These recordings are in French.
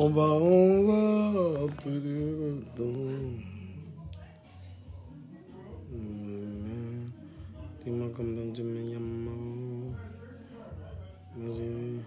On va appeler dis-moi comme dans du meilleur. Vas-y.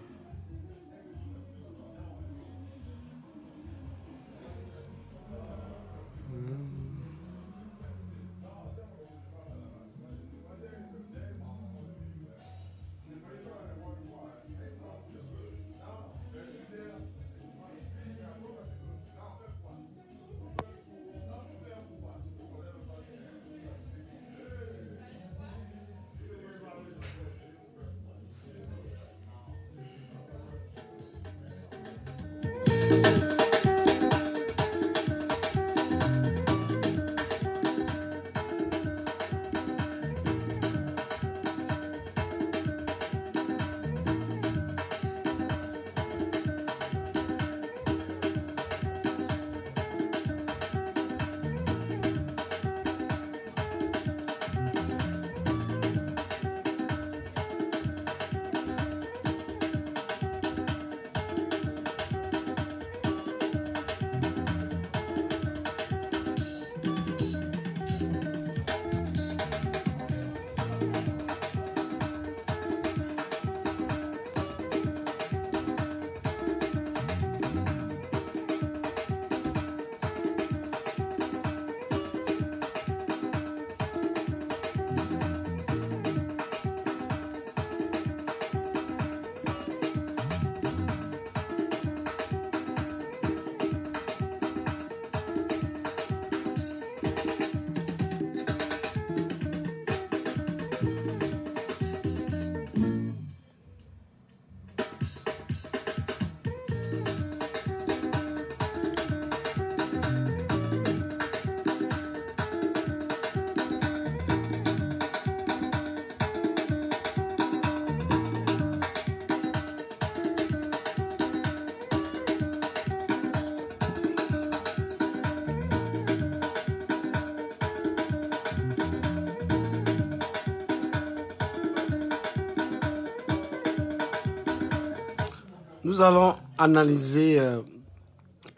Nous allons analyser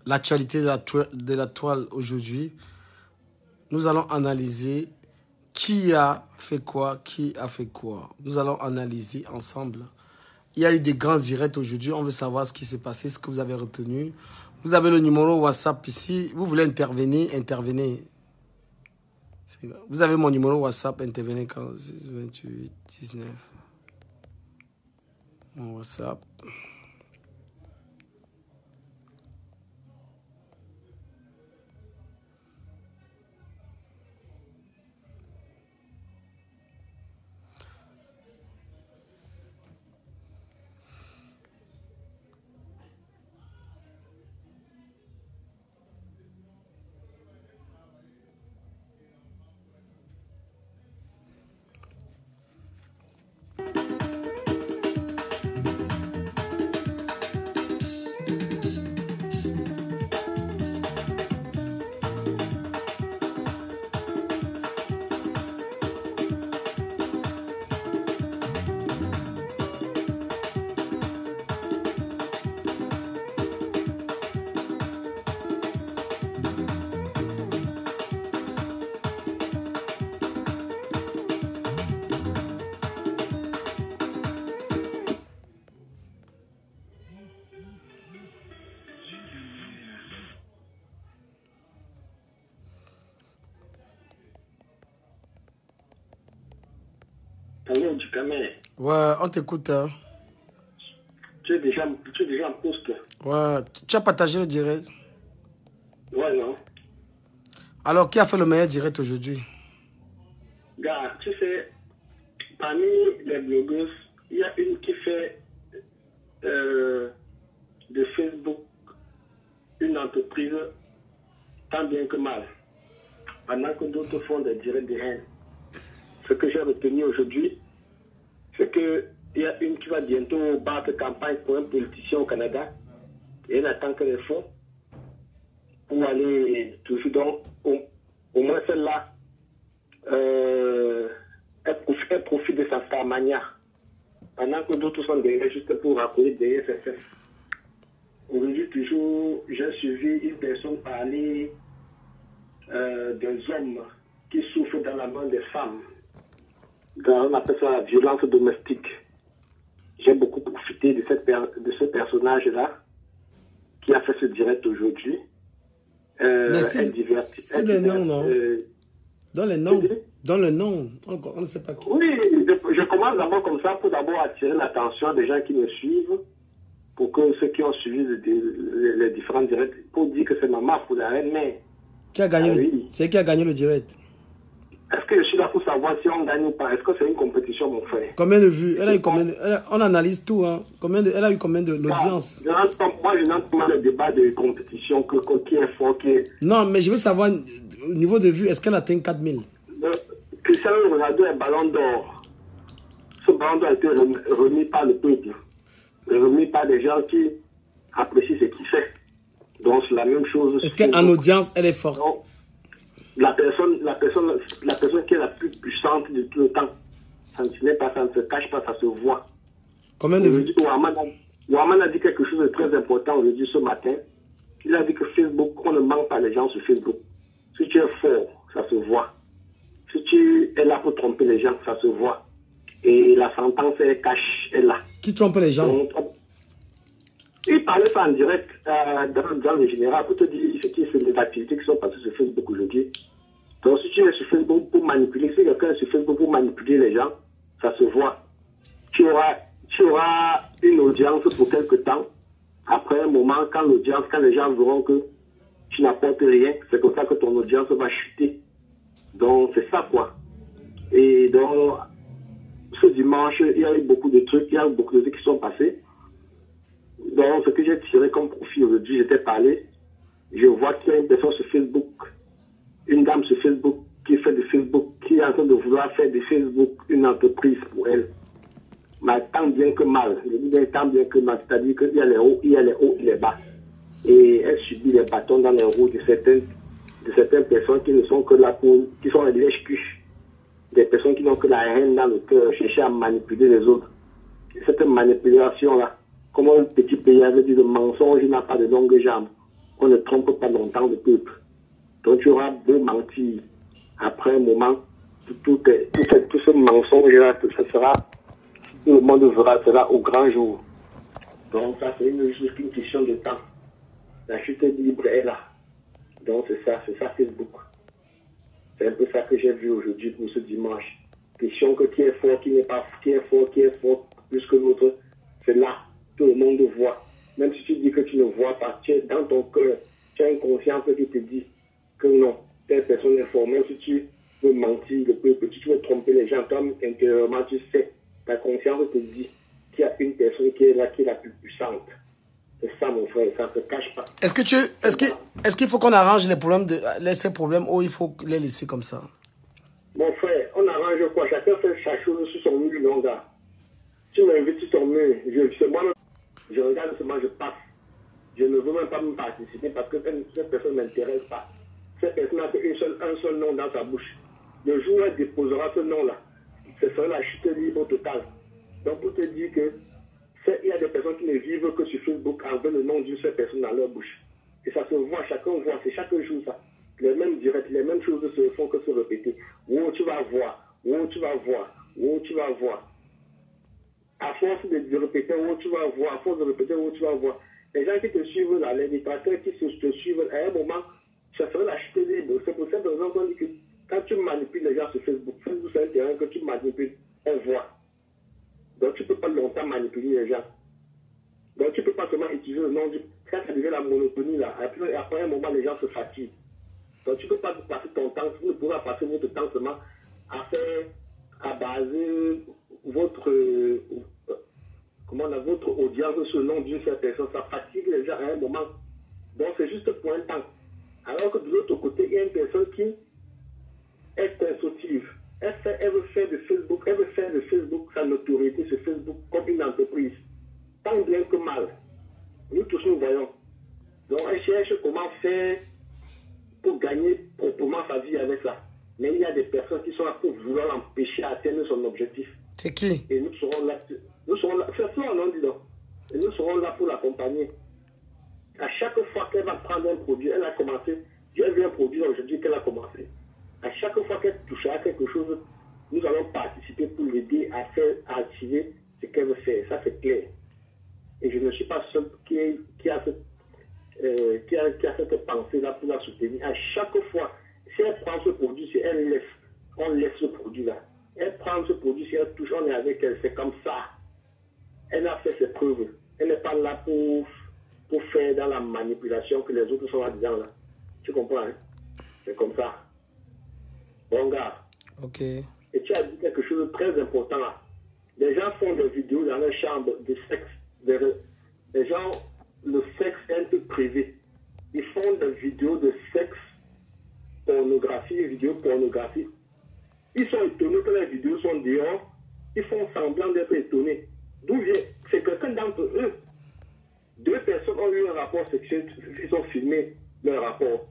l'actualité de la toile aujourd'hui. Nous allons analyser qui a fait quoi, qui a fait quoi. Nous allons analyser ensemble. Il y a eu des grands directs aujourd'hui. On veut savoir ce qui s'est passé, ce que vous avez retenu. Vous avez le numéro WhatsApp ici. Vous voulez intervenir, intervenez. Vous avez mon numéro WhatsApp, intervenez quand 6 28 19. Mon WhatsApp. Allô, du Cameroun. Ouais, on t'écoute. Hein. Tu es déjà en poste. Ouais, tu as partagé le direct. Ouais, non. Alors, qui a fait le meilleur direct aujourd'hui? Gars, tu sais, parmi les blogueuses, il y a une qui fait de Facebook une entreprise tant bien que mal. Pendant que d'autres font des directs de haine. Ce que j'ai retenu aujourd'hui, c'est qu'il y a une qui va bientôt battre campagne pour un politicien au Canada. Et elle attend que les fonds pour aller toujours donc, au moins celle-là, elle profite de sa starmania. Pendant que d'autres sont derrière juste pour raconter derrière ses fesses. Aujourd'hui, toujours, j'ai suivi une personne parler des hommes qui souffrent dans la main des femmes. On appelle ça la violence domestique. J'ai beaucoup profité de ce personnage-là qui a fait ce direct aujourd'hui. Mais c'est le nom, non? Dans le nom, on ne sait pas qui. Oui, je commence d'abord comme ça pour d'abord attirer l'attention des gens qui me suivent, pour que ceux qui ont suivi les différents directs, pour dire que c'est maman pour la reine mère. C'est qui a gagné le direct? Est-ce que je suis là pour savoir si on gagne ou pas? Est-ce que c'est une compétition, mon frère? Combien de vues? On analyse tout, hein. Elle a eu combien de l'audience? Moi, je n'entends pas le débat de compétition, qui est fort, qui est... Non, mais je veux savoir, au niveau de vues, est-ce qu'elle atteint 4000? Cristiano Ronaldo est ballon d'or. Ce ballon d'or a été remis par le peuple, remis par des gens qui apprécient ce qu'il fait. Donc, c'est la même chose. Est-ce qu'en audience, elle est forte? Donc, la personne qui est la plus puissante de tout le temps, ça ne se cache pas, ça se voit. Combien de vues? Ouaman a dit quelque chose de très important aujourd'hui ce matin. Il a dit que Facebook, on ne manque pas les gens sur Facebook. Si tu es fort, ça se voit. Si tu es là pour tromper les gens, ça se voit. Et la sentence est cache, est là. Qui trompe les gens? Donc, il parlait ça en direct dans le général pour te dire ce qui c'est les activités qui sont passées sur Facebook aujourd'hui. Donc si tu es sur Facebook pour manipuler, si quelqu'un est sur Facebook pour manipuler les gens, ça se voit. Tu auras une audience pour quelque temps. Après un moment, quand les gens verront que tu n'apportes rien, c'est comme ça que ton audience va chuter. Donc c'est ça quoi. Et donc ce dimanche, il y a eu beaucoup de trucs, il y a eu beaucoup de trucs qui sont passés. Donc, ce que j'ai tiré comme profit aujourd'hui, j'étais parlé. Je vois qu'il y a une personne sur Facebook, une dame sur Facebook qui fait de Facebook, qui est en train de vouloir faire de Facebook une entreprise pour elle. Mais tant bien que mal. Je dis bien tant bien que mal. C'est-à-dire qu'il y a les hauts, il y a les hauts et les bas. Et elle subit les bâtons dans les roues de certaines personnes qui ne sont que là qui sont les lèches-cuches. Des personnes qui n'ont que la haine dans le cœur, chercher à manipuler les autres. Et cette manipulation-là, comme un petit pays avait dit, le mensonge n'a pas de longues jambes. On ne trompe pas longtemps le peuple. Donc tu auras beau mentir. Après un moment, tout ce mensonge-là, tout le monde verra cela au grand jour. Donc ça, c'est juste une question de temps. La chute libre est là. Donc c'est ça Facebook. C'est un peu ça que j'ai vu aujourd'hui pour ce dimanche. Question que qui est fort, qui n'est pas, qui est fort plus que l'autre, c'est là. Tout le monde voit. Même si tu dis que tu ne vois pas, tu es dans ton cœur, tu as une conscience qui te dit que non, telle personne est forte. Même si tu veux mentir le peuple, si tu veux tromper les gens, toi intérieurement, tu sais, ta conscience te dit qu'il y a une personne qui est là, qui est la plus puissante. C'est ça, mon frère, ça ne se cache pas. Est-ce qu'il faut qu'on arrange ces problèmes ou il faut les laisser comme ça? Mon frère, on arrange quoi? Chacun fait sa chose sur son mur, mon gars. Tu m'invites sur ton mur, je regarde seulement, je passe. Je ne veux même pas me participer parce que cette personne ne m'intéresse pas. Cette personne n'a un seul nom dans sa bouche. Le jour où elle déposera ce nom-là, ce sera la chute libre totale. Donc pour te dire que il y a des personnes qui ne vivent que sur Facebook avec le nom d'une seule personne dans leur bouche. Et ça se voit, chacun voit, c'est chaque jour ça. Les mêmes directs, les mêmes choses ne se font que se répéter. Oh, tu vas voir, oh, tu vas voir, oh, tu vas voir. À force de répéter, oh, tu vas voir, à force de répéter, oh, tu vas voir. Les gens qui te suivent là, les détracteurs qui te suivent, à un moment, ça serait la chute libre. C'est pour cette raison qu'on dit que quand tu manipules les gens sur Facebook, Facebook c'est un terrain que tu manipules, on voit. Donc tu ne peux pas longtemps manipuler les gens. Donc tu ne peux pas seulement utiliser le nom du... Quand ça devient la monotonie là, après un moment les gens se fatiguent. Donc tu ne peux pas passer ton temps, vous ne pourrez pas passer votre temps seulement à baser votre audience sur le nom d'une seule personne. Ça fatigue les gens à un moment. Donc c'est juste pour un temps. Alors que de l'autre côté, il y a une personne qui est constructive. Elle veut faire de Facebook sa notoriété sur Facebook comme une entreprise. Tant bien que mal. Nous tous nous voyons. Donc elle cherche comment faire pour gagner proprement sa vie avec ça. Mais il y a des personnes qui sont là pour vouloir l'empêcher d'atteindre son objectif. C'est qui? Et nous serons là. C'est ça, non, dis donc. Et nous serons là pour l'accompagner. À chaque fois qu'elle va prendre un produit, elle a commencé, j'ai vu un produit aujourd'hui qu'elle a commencé. À chaque fois qu'elle touchera quelque chose, nous allons participer pour l'aider à faire, à activer ce qu'elle veut faire. Ça, c'est clair. Et je ne suis pas seul qui a cette pensée-là pour la soutenir. À chaque fois, si elle prend ce produit, si elle laisse, on laisse ce produit-là. Elle prend ce produit, si elle touche, on est avec elle. C'est comme ça. Elle a fait ses preuves. Elle n'est pas là pour faire dans la manipulation que les autres sont là-dedans. Là. Tu comprends, hein? C'est comme ça. Bon gars. Ok. Et tu as dit quelque chose de très important là. Les gens font des vidéos dans leur chambre de sexe. Les gens, le sexe est un truc privé. Ils font des vidéos de sexe, pornographie, vidéos pornographie. Ils sont étonnés que les vidéos sont dehors. Ils font semblant d'être étonnés. D'où vient? C'est quelqu'un d'entre eux. 2 personnes ont eu un rapport sexuel, ils ont filmé leur rapport.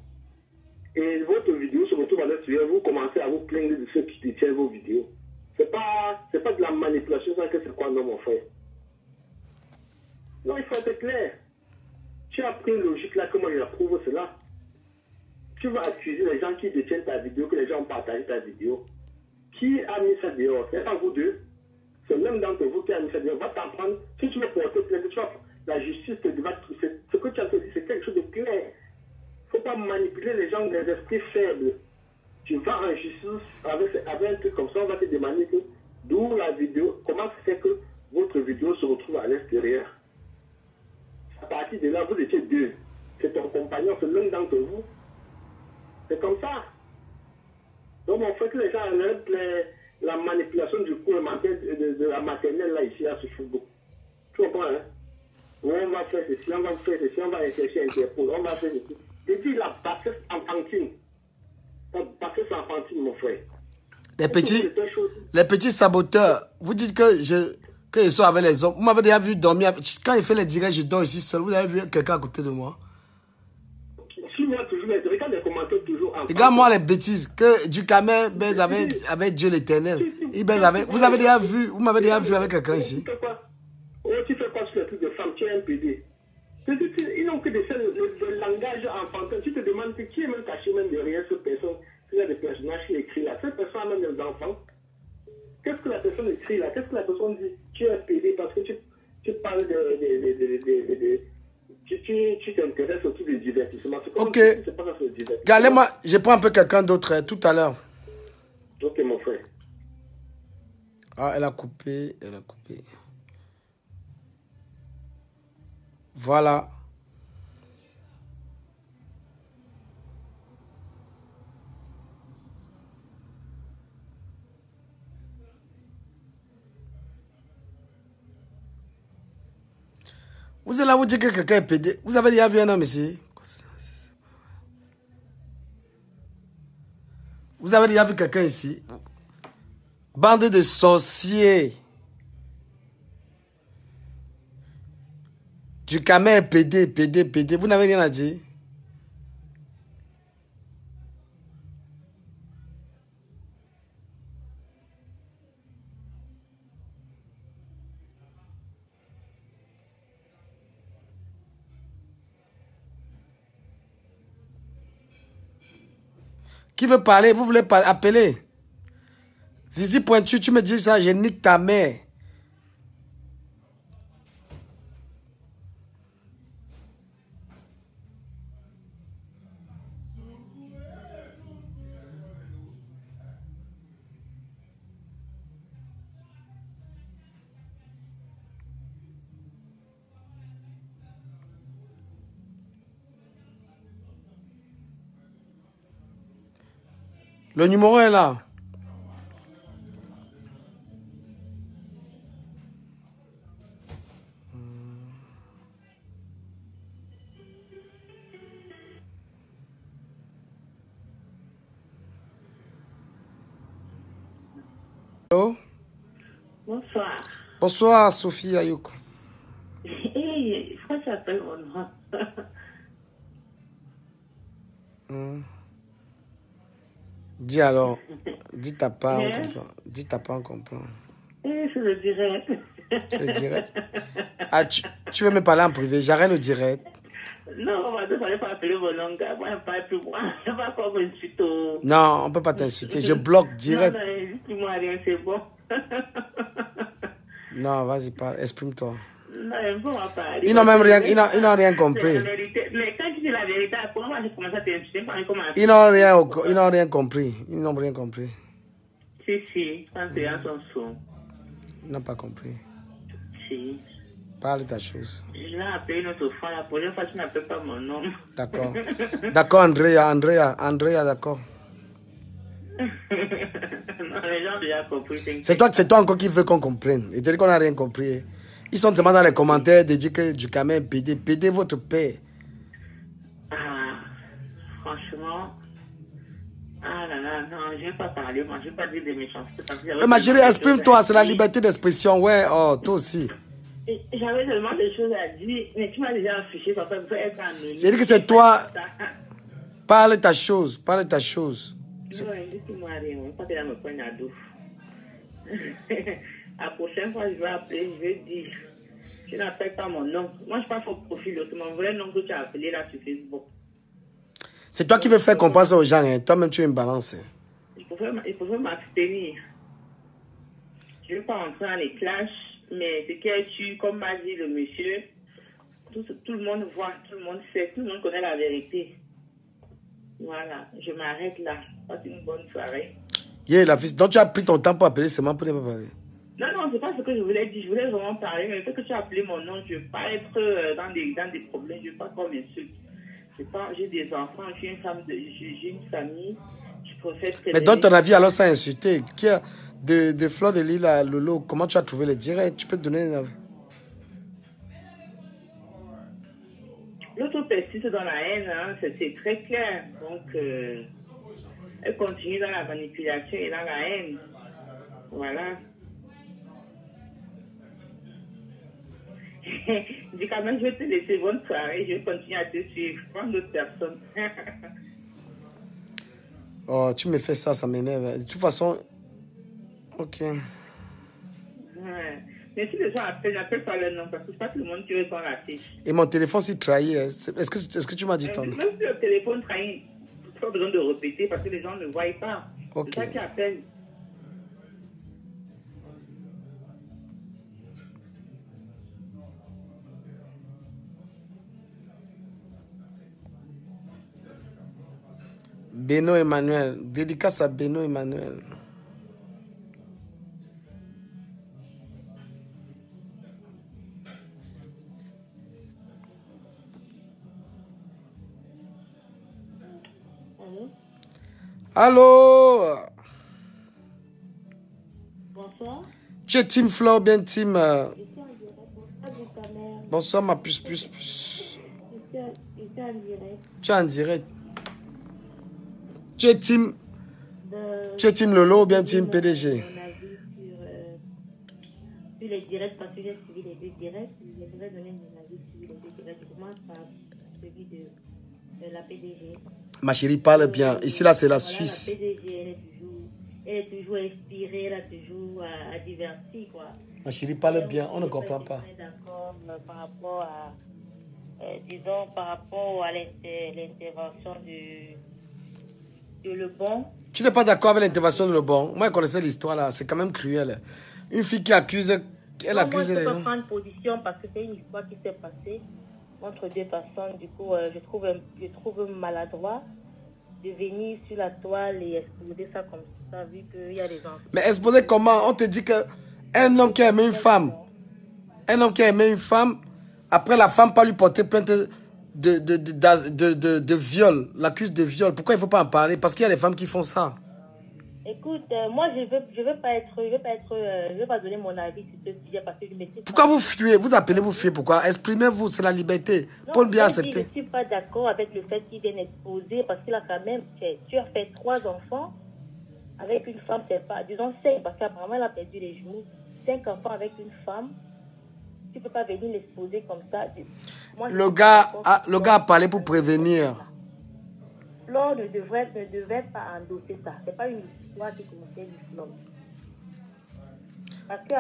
Et votre vidéo se retrouve à l'extérieur, vous commencez à vous plaindre de ceux qui détiennent vos vidéos. C'est pas de la manipulation, ça que c'est quoi, non, mon frère? Non, il faut être clair. Tu as pris une logique là, comment il approuve cela? Tu vas accuser les gens qui détiennent ta vidéo, que les gens ont partagé ta vidéo. Qui a mis ça dehors? C'est pas vous deux. C'est l'un d'entre vous qui a mis ça dehors. Va t'en prendre. Si tu veux porter plainte, tu vas, la justice te devra. Ce que tu as dit, c'est quelque chose de clair. Il ne faut pas manipuler les gens des esprits faibles. Tu vas en justice avec un truc comme ça, on va te demander que d'où la vidéo, comment ça fait que votre vidéo se retrouve à l'extérieur. À partir de là, vous étiez 2. C'est ton compagnon, c'est l'un d'entre vous. C'est comme ça. Donc, on fait que les gens enlèvent la manipulation du cours de la maternelle là, ici, à ce football. Tu comprends, hein? On va faire ceci, on va faire ceci, on va chercher Interpol, on va faire ceci. Et puis la bassesse enfantine. La bassesse enfantine, mon frère. Les petits saboteurs, vous dites que je sors avec les hommes. Vous m'avez déjà vu dormir. Quand il fait les directs, je dors ici seul. Vous avez vu quelqu'un à côté de moi? Suis-moi toujours, regarde les commentaires toujours. Regarde-moi les bêtises. Que Ducamel baise avec Dieu l'éternel. Vous avez déjà vu, vous m'avez déjà vu avec quelqu'un ici? Tu fais quoi sur les trucs de femmes? Tu es un PD. Ils n'ont que le langage enfantin. Tu te demandes qui est même caché même derrière cette personne. Il y a des personnages qui écrivent là. Cette personne a même des enfants. Qu'est-ce que la personne écrit là? Qu'est-ce que la personne dit? Tu es un PD parce que tu parles tu t'intéresses autour du divertissement. Ok. Regardez-moi, je prends un peu quelqu'un d'autre tout à l'heure. Ok, mon frère. Ah, elle a coupé. Voilà. Vous êtes là, vous dites que quelqu'un est pédé. Vous avez déjà vu un homme ici? Vous avez déjà vu quelqu'un ici? Bande de sorciers. Ducamel est pédé. Vous n'avez rien à dire? Qui veut parler? Vous voulez appeler? Zizi Pointu, tu me dis ça, je nique ta mère. Le numéro est là. Allô? Bonsoir. Bonsoir, Sophie Ayouk. Hey, pourquoi tu appelles mon nom? Dis alors. Dis ta part, on comprend. Dis ta part, on comprend. Je le dirais. Tu le dirais? Ah, tu veux me parler en privé? J'arrête le direct. Non, on ne fallait pas appeler mon nom. Moi, je ne parle plus. Moi, je ne vais pas encore m'insulter. Non, on ne peut pas t'insulter. Je bloque direct. Non, non, dis-moi rien, c'est bon. Non, vas-y, parle. Exprime-toi. Non, il faut m'en parler. Ils n'ont même rien, ils n'ont rien compris. La vérité. Mais quand tu dis la vérité, après moi, j'ai commencé à t'insulter. Ils n'ont rien compris. Ils n'ont rien compris. Si, quand tu es en son son. Ils n'ont pas compris. Si. Parle ta chose. Je l'ai appelé une autre fois. La première fois, tu n'appelles pas mon nom. D'accord. D'accord, Andrea, d'accord. Non, les gens ont déjà compris. C'est toi encore qui veux qu'on comprenne. Et tu dis qu'on n'a rien compris. Ils sont tellement dans les commentaires de dire que du Cameroun est pédé. Pédé votre père. Ah, franchement. Ah là là, non, je ne vais pas parler. Moi, je ne vais pas dire des méchancetés. Ma chérie, exprime-toi. C'est la liberté d'expression. Ouais, oh, toi aussi. J'avais tellement de choses à dire, mais tu m'as déjà affiché, papa, vous être anonyme. C'est-à-dire que c'est toi. Parle ta chose, parle ta chose. Non, dis-moi rien, pas que là me prenne à dos. La prochaine fois, je vais appeler, je vais dire, tu n'appelles pas mon nom. Moi, je passe au profil, c'est mon vrai nom que tu as appelé là sur Facebook. C'est toi qui veux faire comprendre ça aux gens, hein. Toi-même tu es une balance. Hein. Il faut m'abstenir. Je ne veux pas entrer dans les clashs. Mais ce qui est tu, comme m'a dit le monsieur, tout le monde voit, tout le monde sait, tout le monde connaît la vérité. Voilà, je m'arrête là. Passe une bonne soirée. Yeah, la fille, donc tu as pris ton temps pour appeler seulement pour ne pas parler. Non, non, c'est pas ce que je voulais dire. Je voulais vraiment parler, mais le fait que tu as appelé mon nom, je ne veux pas être dans des problèmes, je ne veux pas qu'on m'insulte. J'ai des enfants, j'ai une famille, je préfère... Mais dans ton avis, alors ça a insulté. Qui a... De Fleur de Lille à Lolo, comment tu as trouvé les directs? Tu peux te donner un avis? L'autre persiste dans la haine, hein, c'est très clair. Donc, elle continue dans la manipulation et dans la haine. Voilà. Dis quand même, je vais te laisser bonne soirée, je vais continuer à te suivre. Prends d'autres personnes. Oh, tu me fais ça, ça m'énerve. De toute façon... Ok. Ouais. Mais si les gens appellent, n'appellent pas leur nom, parce que c'est pas tout le monde qui répond à la fiche. Et mon téléphone s'est trahi. Est-ce que tu m'as dit ton nom? Même si le téléphone trahit, pas besoin de répéter parce que les gens ne voient pas. Ok. C'est ça qui appelle. Beno Emmanuel. Dédicace à Beno Emmanuel. Allô? Bonsoir. Tu es Team Flore, bien Team... Bonsoir ma puce. Tu es en direct. Tu es Team... Tu es Team Lolo ou bien Team PDG? Mon avis sur les directs, parce que j'ai suivi les deux directs. Je voudrais donner mon avis sur les deux directs. Je commence par celui de la PDG. Ma chérie, parle bien. Ici, là, c'est la Suisse. La PDG, elle est toujours inspirée, elle a toujours à divertir, quoi. Ma chérie, parle bien. On ne comprend pas. Je suis d'accord par rapport à... disons, par rapport à l'intervention de Lebon. Tu n'es pas d'accord avec l'intervention de Lebon? Moi, je connaissais l'histoire, là. C'est quand même cruel. Une fille qui accuse... Elle accuse moi, je les peux gens. pas prendre position parce que c'est une histoire qui s'est passée entre deux personnes. Du coup, je trouve maladroit de venir sur la toile et exposer ça comme ça, vu qu'il y a des enfants. Mais exposer comment? On te dit qu'un homme qui a aimé une femme, après la femme pas lui porter plainte de viol, l'accuse de viol. Pourquoi il ne faut pas en parler? Parce qu'il y a des femmes qui font ça. Écoute, moi je veux pas donner mon avis sur ce sujet parce que je me dis. Pourquoi vous fuyez? Vous appelez, vous fuyez. Pourquoi? Exprimez-vous, c'est la liberté. Paul bien accepté. Je ne suis pas d'accord avec le fait qu'il vienne exposer parce qu'il a quand même, tu as fait 3 enfants avec une femme, c'est pas, disons 5 parce qu'apparemment elle a perdu les genoux. 5 enfants avec une femme, tu ne peux pas venir l'exposer comme ça. Moi, le gars a parlé pour prévenir. Flore ne devait pas endosser ça. Ce n'est pas une histoire qui commençait du Flore.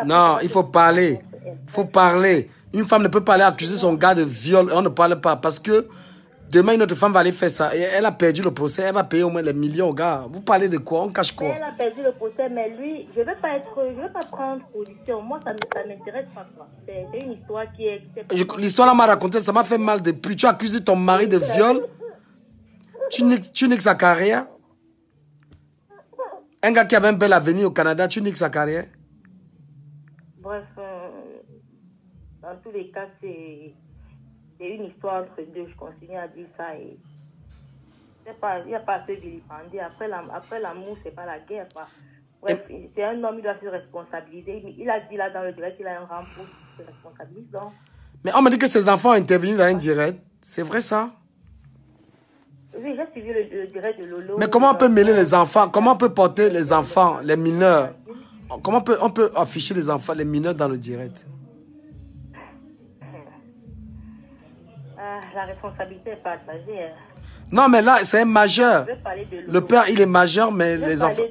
Non, il faut parler. Il faut parler. Une femme ne peut pas aller accuser son gars de viol et on ne parle pas. Parce que demain, une autre femme va aller faire ça. Et elle a perdu le procès. Elle va payer au moins les millions au gars. Vous parlez de quoi? On cache quoi? Elle a perdu le procès, mais lui, je ne veux pas prendre position. Moi, ça ne m'intéresse pas. C'est une histoire qui est... L'histoire là m'a raconté, ça m'a fait mal depuis. Tu accuses ton mari de viol. Tu niques sa carrière. Un gars qui avait un bel avenir au Canada, tu niques sa carrière. Bref, dans tous les cas, c'est une histoire entre deux. Je continue à dire ça. Et il n'y a pas à se vilipender. Après l'amour, c'est pas la guerre. Quoi. Bref, c'est un homme, il doit se responsabiliser. Il a dit là dans le direct qu'il a un rang pour se responsabiliser. Donc. Mais on me dit que ses enfants ont intervenu dans un direct. C'est vrai ça? Oui, j'ai suivi le direct de Lolo. Mais comment on peut mêler les enfants? Comment on peut porter les enfants, les mineurs? Comment on peut afficher les enfants, les mineurs dans le direct? La responsabilité est partagée. Non, mais là, c'est un majeur. Le père, il est majeur, mais les enfants...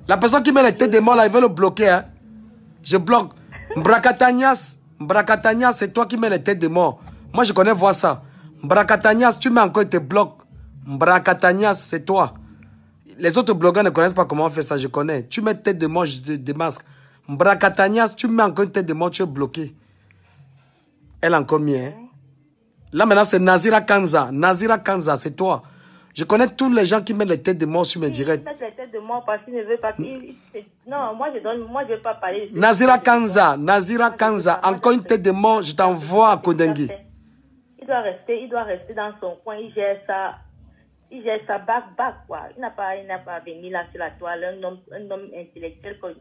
La personne qui met les têtes des morts, là, il veut le bloquer. Hein? Je bloque. Mbrakatanias, c'est toi qui mets les têtes des morts. Moi, je connais voir ça. Mbrakatanias, tu mets encore tes blocs. Mbrakatanias, c'est toi. Les autres blogueurs ne connaissent pas comment on fait ça, je connais. Tu mets tête de mort, je te démasque. Mbrakatanias, tu mets encore une tête de mort, tu es bloqué. Elle a encore mis, hein. Là, maintenant, c'est Nazira Kanza. Nazira Kanza, c'est toi. Je connais tous les gens qui mettent les têtes de mort sur mes directs. Les têtes de mort parce qu'il ne veut pas... Non, moi, je ne veux pas parler. Nazira Kanza, encore une tête de mort, je t'envoie à Kodengi. Il doit rester dans son coin, il gère ça back, quoi. Il n'a pas venu là sur la toile, un homme intellectuel comme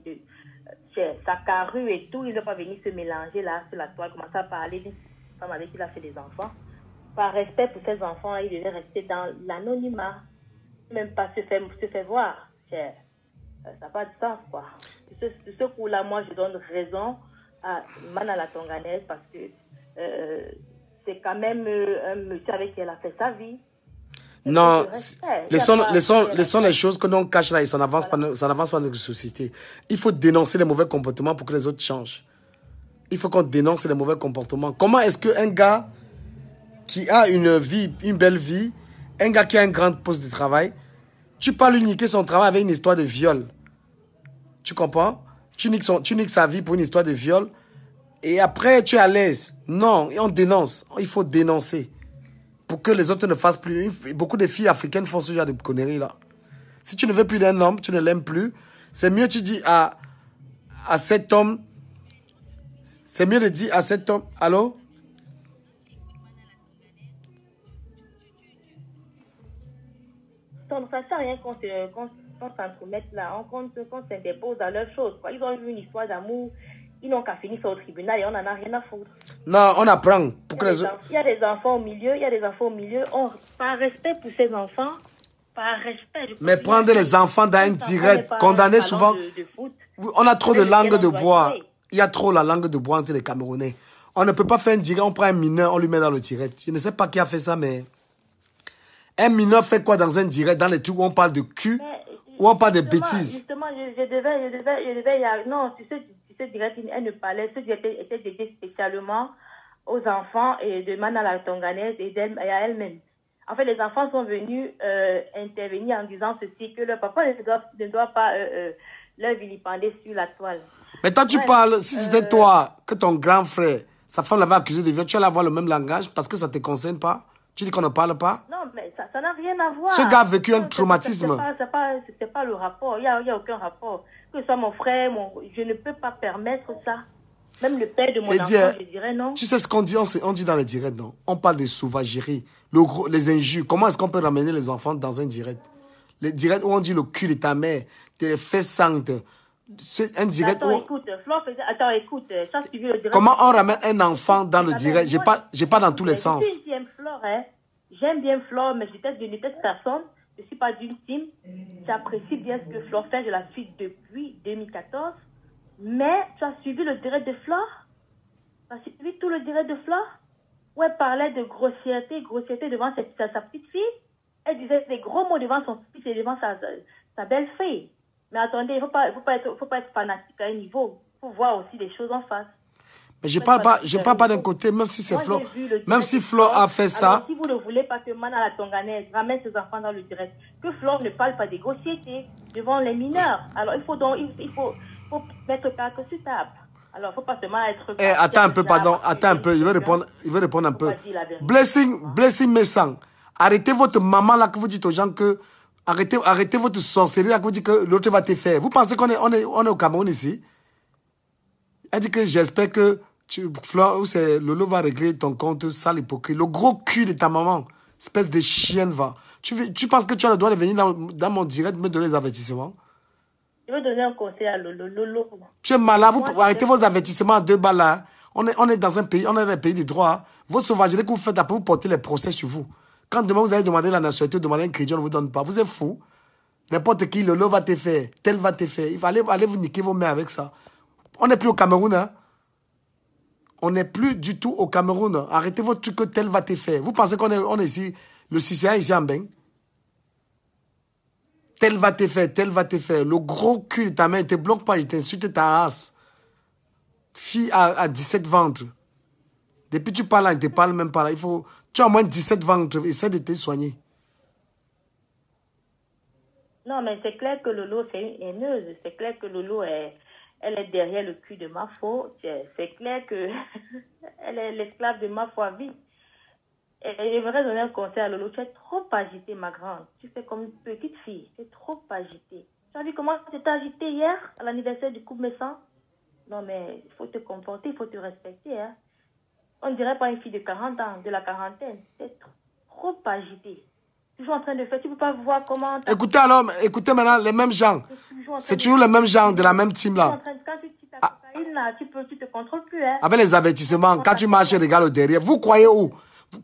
sa carrure et tout, il n'a pas venu se mélanger là sur la toile, commencer à parler d'une femme avec qui il a fait des enfants. Par respect pour ses enfants, il devait rester dans l'anonymat, même pas se faire voir. Ça n'a pas de sens, quoi. De ce coup-là, moi, je donne raison à Manala Tonganaise parce que c'est quand même un monsieur avec qui elle a fait sa vie. Non, laissons les choses que l'on cache là et ça n'avance pas notre société. Il faut dénoncer les mauvais comportements pour que les autres changent. Il faut qu'on dénonce les mauvais comportements. Comment est-ce qu'un gars qui a une belle vie, un gars qui a un grand poste de travail, tu peux lui niquer son travail avec une histoire de viol? Tu comprends? Tu niques sa vie pour une histoire de viol et après tu es à l'aise. Non, on dénonce. Il faut dénoncer pour que les autres ne fassent plus. Beaucoup de filles africaines font ce genre de conneries là. Si tu ne veux plus d'un homme, tu ne l'aimes plus, c'est mieux tu dis à cet homme, c'est mieux de dire à cet homme, allô? Ça ne sert à rien qu'on s'entremette là, qu'on s'interpose à leurs choses. Quoi. Ils ont eu une histoire d'amour, ils n'ont qu'à finir ça au tribunal et on n'en a rien à foutre. Non, on apprend. Il y a des enfants au milieu, par respect pour ces enfants, par respect. Mais prendre les enfants dans un direct, condamner souvent. On a trop de langue de bois. Il y a trop la langue de bois entre les Camerounais. On ne peut pas faire un direct, on prend un mineur, on lui met dans le direct. Je ne sais pas qui a fait ça, mais... Un mineur fait quoi dans un direct, dans les trucs où on parle de cul, où on parle de bêtises? Justement, je devais... Non, tu sais, direct, elle ne parlait, ce direct était dédié spécialement aux enfants et de Manala Tonganaise et à elle-même. En fait, les enfants sont venus intervenir en disant ceci, que leur papa ne doit pas leur vilipender sur la toile. Mais toi, tu parles, si c'était toi, que ton grand frère, sa femme l'avait accusé de viol, tu allais avoir le même langage parce que ça ne te concerne pas? Tu dis qu'on ne parle pas? Non, mais ça n'a rien à voir. Ce gars a vécu un traumatisme. C'est pas le rapport. Il n'y a aucun rapport. Que ce soit mon frère, je ne peux pas permettre ça. Même le père de mon enfant, je dirais non. Tu sais ce qu'on dit? On dit dans les directs, non? On parle de sauvagerie, les injures. Comment est-ce qu'on peut ramener les enfants dans un direct? Les directs où on dit le cul de ta mère, tes fesses saintes. C'est un direct où... écoute, ça suivi le direct. Comment on ramène un enfant dans le direct? J'ai pas dans tous les sens. J'aime bien Flore, mais je déteste personne. Je ne suis pas d'une team. J'apprécie bien ce que Flore fait. Je la suis depuis 2014. Mais tu as suivi le direct de Flore? Tu as suivi tout le direct de Flore? Où elle parlait de grossièreté devant sa petite fille. Elle disait des gros mots devant son fils et devant sa belle-fille. Mais attendez, il ne faut pas être fanatique à un niveau. Il faut voir aussi les choses en face. Mais je parle pas d'un côté, même si c'est Flo. Même si Flo a fait ça. Alors, si vous ne voulez pas que Mana la Tonganaise ramène ses enfants dans le direct, que Flo ne parle pas des grossièretés devant les mineurs. Alors, il faut mettre quelques sur table. Alors, il ne faut pas seulement être... attends un peu, pardon. Attends un peu. Il veut répondre un peu. Blessing Messang. Arrêtez votre maman là que vous dites aux gens que... Arrêtez votre sorcellerie là que vous dites que l'autre va te faire. Vous pensez qu'on est au Cameroun ici? Elle dit que j'espère que Lolo va régler ton compte sale hypocrite. Le gros cul de ta maman. Espèce de chienne va. Tu penses que tu as le droit de venir dans mon direct me donner des avertissements? Je veux donner un conseil à Lolo. Tu es malade. Vous arrêtez vos avertissements à 2 balles là. On est dans un pays, on est dans un pays de droit. Vos sauvageries que vous faites après, vous portez les procès sur vous. Quand demain vous allez demander la nationalité, demander un crédit, on ne vous donne pas. Vous êtes fou. N'importe qui, Lolo va te faire. Tel va te faire. Il va aller vous niquer vos mains avec ça. On n'est plus au Cameroun. Hein? On n'est plus du tout au Cameroun. Arrêtez votre truc que tel va te faire. Vous pensez qu'on est ici, le CCA ici en Beng? Tel va te faire, tel va te faire. Le gros cul de ta main, il ne te bloque pas, il t'insulte ta race. Fille à 17 ventres. Depuis que tu parles là, il ne te parle même pas là. Tu as au moins 17 ventres. Essaie de te soigner. Non, mais c'est clair que Lolo, c'est une haineuse. C'est clair que Lolo, elle est derrière le cul de Mafo. C'est clair que elle est l'esclave de Mafo à vie. Et je voudrais donner un conseil à Lolo. Tu es trop agitée, ma grande. Tu fais comme une petite fille. Tu es trop agitée. Tu as vu comment tu t'es agitée hier à l'anniversaire du couple Messan? Non, mais il faut te comporter, il faut te respecter. Hein. On ne dirait pas une fille de 40 ans, de la quarantaine. Tu es trop agitée. Toujours en train de faire. Tu ne peux pas voir comment... Écoutez alors, écoutez maintenant les mêmes gens. C'est toujours les mêmes gens de la même team là. Quand tu ta cocaïne là, tu te contrôles plus. Hein. Avec les avertissements, quand tu marches et regardes au derrière, vous croyez où?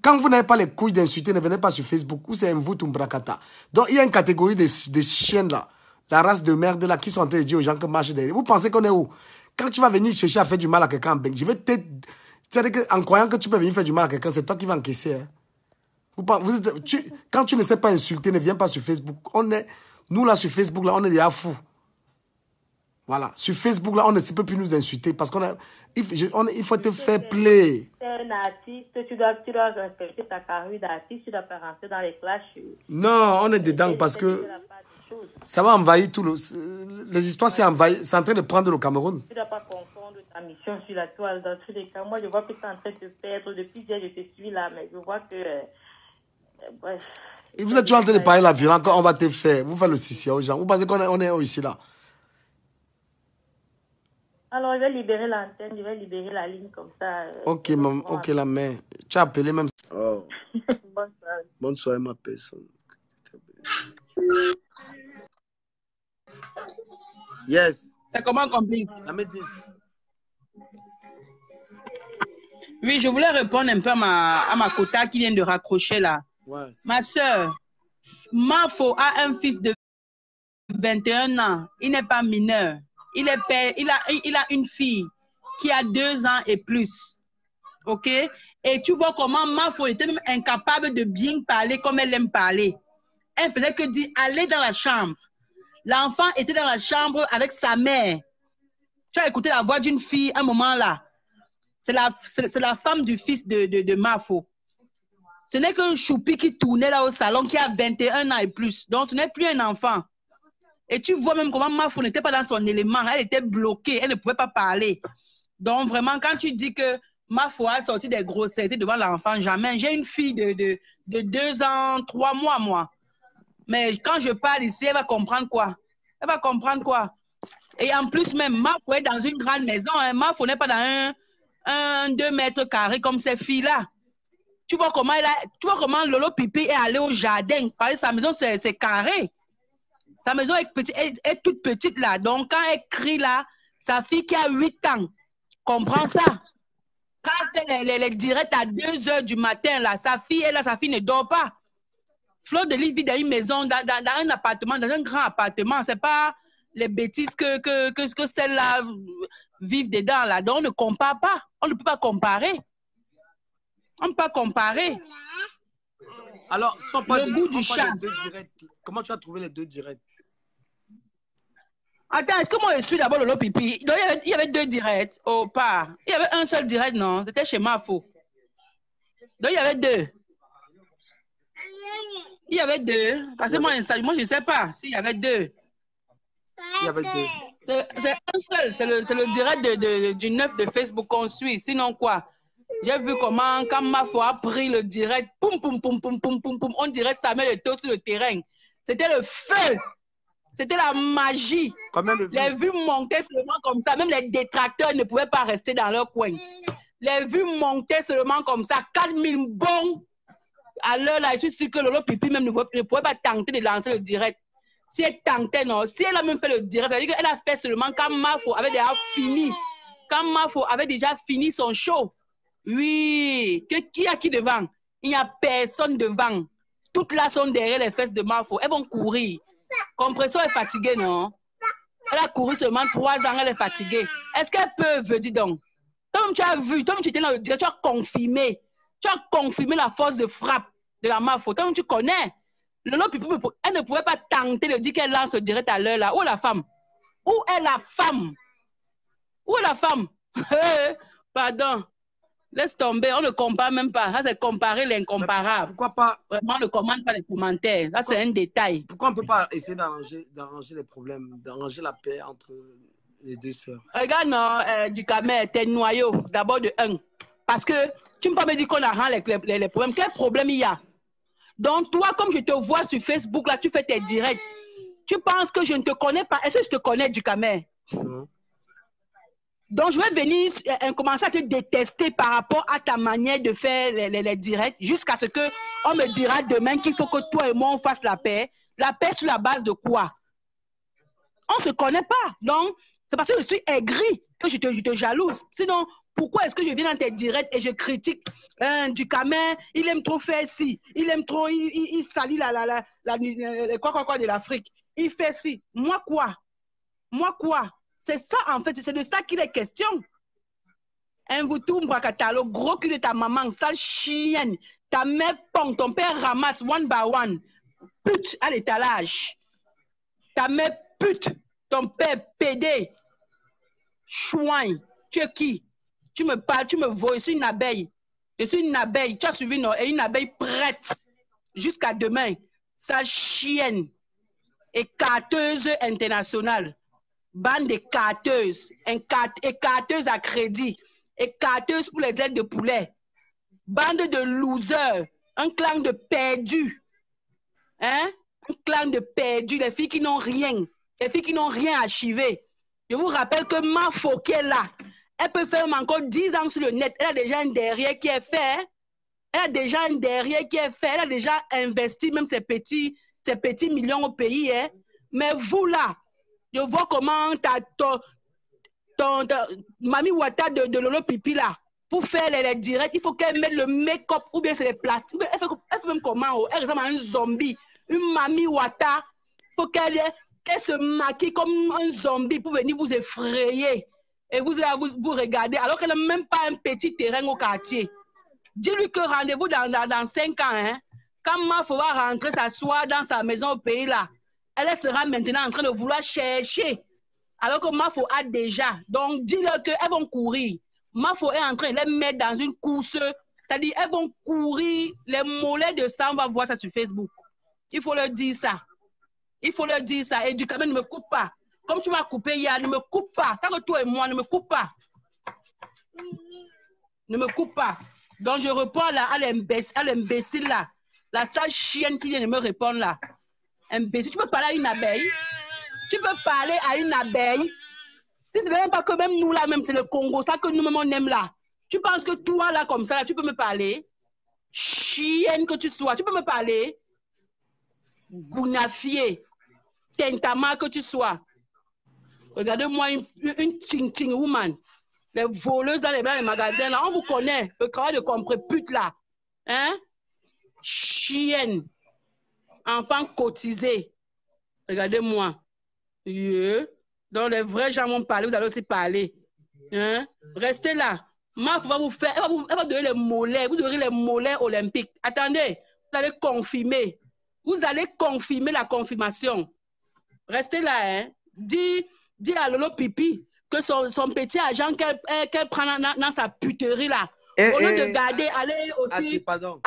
Quand vous n'avez pas les couilles d'insulter, ne venez pas sur Facebook, ou c'est un vous ou bracata. Donc il y a une catégorie de chiennes là, la race de merde là, qui sont en train de dire aux gens que marchent derrière. Vous pensez qu'on est où? Quand tu vas venir chercher à faire du mal à quelqu'un, je vais te... C'est-à-dire qu'en croyant que tu peux venir faire du mal à quelqu'un, c'est toi qui vas encaisser. Hein. Quand tu ne sais pas insulter, ne viens pas sur Facebook. Nous là sur Facebook, là, on est des fous. Voilà. Sur Facebook, là, on ne peut plus nous insulter parce il faut te faire play. Tu es un artiste, tu dois respecter ta carrière d'artiste, tu dois pas rentrer dans les clashs. Non, on est dedans parce que ça va envahir tout les histoires, c'est en train de prendre le Cameroun. Tu ne dois pas confondre ta mission sur la toile. Dans tous les cas, moi, je vois que tu es en train de te perdre. Depuis hier, je te suis là, mais je vois que... bref. Et vous êtes toujours en train de parler la violence, on va te faire. Vous faites le CCA aux gens. Vous pensez qu'on est ici là? Alors, je vais libérer l'antenne, je vais libérer la ligne comme ça. Ok, maman, ok, la main. Tu as appelé même. Oh. Bonne soirée. Bonne soirée, ma personne. Yes. C'est comment complice? La médise. Oui, je voulais répondre un peu à ma quota qui vient de raccrocher là. Ouais. Ma soeur, Mafo a un fils de 21 ans. Il n'est pas mineur. Il a une fille qui a 2 ans et plus. OK? Et tu vois comment Mafo était même incapable de bien parler comme elle aime parler. Elle faisait que dire aller dans la chambre. L'enfant était dans la chambre avec sa mère. Tu as écouté la voix d'une fille à un moment là. C'est la femme du fils de Mafo. Ce n'est qu'un choupi qui tournait là au salon qui a 21 ans et plus. Donc ce n'est plus un enfant. Et tu vois même comment Mafo n'était pas dans son élément. Elle était bloquée. Elle ne pouvait pas parler. Donc vraiment, quand tu dis que Mafo a sorti des grossesses devant l'enfant, jamais. J'ai une fille de 2 ans, 3 mois, moi. Mais quand je parle ici, elle va comprendre quoi? Elle va comprendre quoi? Et en plus même, Mafo est dans une grande maison. Hein. Mafo n'est pas dans un 2 mètres carrés comme ces filles-là. Tu vois comment Lolo Pipi est allé au jardin. Parce que sa maison, c'est carré. Sa maison est toute petite là. Donc, quand elle crie là, sa fille qui a 8 ans comprend ça. Quand elle fait les directs à 2 h du matin là, sa fille est là, sa fille ne dort pas. Fleur de Lys vit dans une maison, dans un appartement, dans un grand appartement. Ce n'est pas les bêtises que celles-là vivent dedans là. Donc, on ne compare pas. On ne peut pas comparer. On ne peut pas comparer. Alors, le goût du chat. Comment tu as trouvé les 2 directs? Attends, est-ce que moi je suis d'abord Lolo Pipi? Donc, il y avait 2 directs. Oh, pas. Il y avait un seul direct, non? C'était chez Mafo. Donc, il y avait 2. Il y avait 2. Parce que moi, je ne sais pas s'il y avait 2. Il y avait 2. C'est un seul. C'est le direct du 9 de Facebook qu'on suit. Sinon, quoi? J'ai vu comment, quand Mafo a pris le direct, poum, poum, poum, poum, poum, poum, poum, on dirait ça met le taux sur le terrain. C'était le feu. C'était la magie. Les vues montaient seulement comme ça. Même les détracteurs ne pouvaient pas rester dans leur coin. Les vues montaient seulement comme ça. 4000 bons à l'heure là. Je suis sûr que Lolo Pipi même ne pouvait pas tenter de lancer le direct. Si elle tentait, non. Si elle a même fait le direct, ça veut dire qu'elle a fait seulement quand Mafo avait déjà fini. Quand Mafo avait déjà fini son show. Oui. Qui y a qui devant? Il n'y a personne devant. Toutes là sont derrière les fesses de Mafo. Elles vont courir. Compression est fatiguée, non? Elle a couru seulement 3 ans, elle est fatiguée. Est-ce qu'elle peut, dis donc? Toi-même, tu as vu, toi-même, tu étais dans le direct, tu as confirmé. Tu as confirmé la force de frappe de la Mafo. Toi-même, tu connais. Lolo Pipi, elle ne pouvait pas tenter de dire qu'elle lance le direct à l'heure là. Où est la femme? Où est la femme? Où est la femme? Pardon. Laisse tomber, on ne compare même pas. Ça, c'est comparer l'incomparable. Pourquoi pas? Vraiment, on ne commande pas les commentaires. Ça, c'est un détail. Pourquoi on ne peut pas essayer d'arranger les problèmes, d'arranger la paix entre les 2 sœurs? Regarde, non, Ducamel, t'es noyau, d'abord de 1. Parce que tu ne peux pas me dire qu'on arrange les problèmes. Quel problème il y a? Donc, toi, comme je te vois sur Facebook, là, tu fais tes directs. Tu penses que je ne te connais pas? Est-ce que je te connais, Ducamel? Non. Donc, je vais venir commencer à te détester par rapport à ta manière de faire les directs jusqu'à ce qu'on me dira demain qu'il faut que toi et moi, on fasse la paix. La paix sur la base de quoi? On ne se connaît pas. Donc, c'est parce que je suis aigri que je te jalouse. Sinon, pourquoi est-ce que je viens dans tes directs et je critique Ducamel, il aime trop faire ci, il aime trop, il salue quoi de l'Afrique. Il fait ci. Moi, quoi? Moi, quoi? C'est ça, en fait, c'est de ça qu'il est question. Un voutou mbrakatalo, gros cul de ta maman, sale chienne, ta mère pong, ton père ramasse one by one, pute à l'étalage. Ta mère pute, ton père pédé, chouin. Tu es qui? Tu me parles, tu me vois, je suis une abeille. Je suis une abeille, tu as suivi, non? Et une abeille prête jusqu'à demain. Sale chienne, écarteuse internationale. Bande de carteuses, écarteuses à crédit, écarteuses pour les ailes de poulet, bande de losers, un clan de perdus, hein? Un clan de perdus, les filles qui n'ont rien, les filles qui n'ont rien archivé. Je vous rappelle que Mafo qui est là, elle peut faire encore 10 ans sur le net, elle a déjà un derrière qui est fait, elle a déjà un derrière qui est fait, elle a déjà investi même ses petits millions au pays, hein? Mais vous là, je vois comment ton Mami Wata de Lolo Pipi là, pour faire les directs, il faut qu'elle mette le make-up ou bien c'est les plastiques. Elle fait même comment? Elle ressemble à un zombie. Une Mami Wata, il faut qu'elle se maquille comme un zombie pour venir vous effrayer. Et vous regardez, alors qu'elle n'a même pas un petit terrain au quartier. Dis-lui que rendez-vous dans 5 ans. Hein? Quand Mafo va rentrer s'asseoir dans sa maison au pays là, elle sera maintenant en train de vouloir chercher. Alors que Mafo a déjà. Donc, dis-leur qu'elles vont courir. Mafo est en train de les mettre dans une course. C'est-à-dire, elles vont courir. Les mollets de sang, on va voir ça sur Facebook. Il faut leur dire ça. Il faut leur dire ça. Et Ducamel, ne me coupe pas. Comme tu m'as coupé hier, ne me coupe pas. Tant que toi et moi, ne me coupe pas. Ne me coupe pas. Donc, je réponds là à l'imbécile là. La sale chienne qui vient de me répondre là. Imbécile. Tu peux parler à une abeille. Tu peux parler à une abeille. Si ce n'est même pas que même nous là, même c'est le Congo, ça que nous-mêmes on aime là. Tu penses que toi là, comme ça, là, tu peux me parler? Chienne que tu sois, tu peux me parler? Gounafié, tentama que tu sois. Regardez-moi une ting-ting woman. Les voleuses dans les magasins là, on vous connaît. Le travail de compris pute là. Hein? Chienne. Enfant cotisé. Regardez-moi. Yeah. Donc les vrais gens vont parler, vous allez aussi parler. Hein? Restez là. Maf va vous faire, elle va donner les mollets, vous donnerez les mollets olympiques. Attendez, vous allez confirmer. Vous allez confirmer la confirmation. Restez là, hein? dit à Lolo Pipi que son petit argent qu'elle prend dans sa puterie là. Au lieu de garder, aller aussi. Pardon.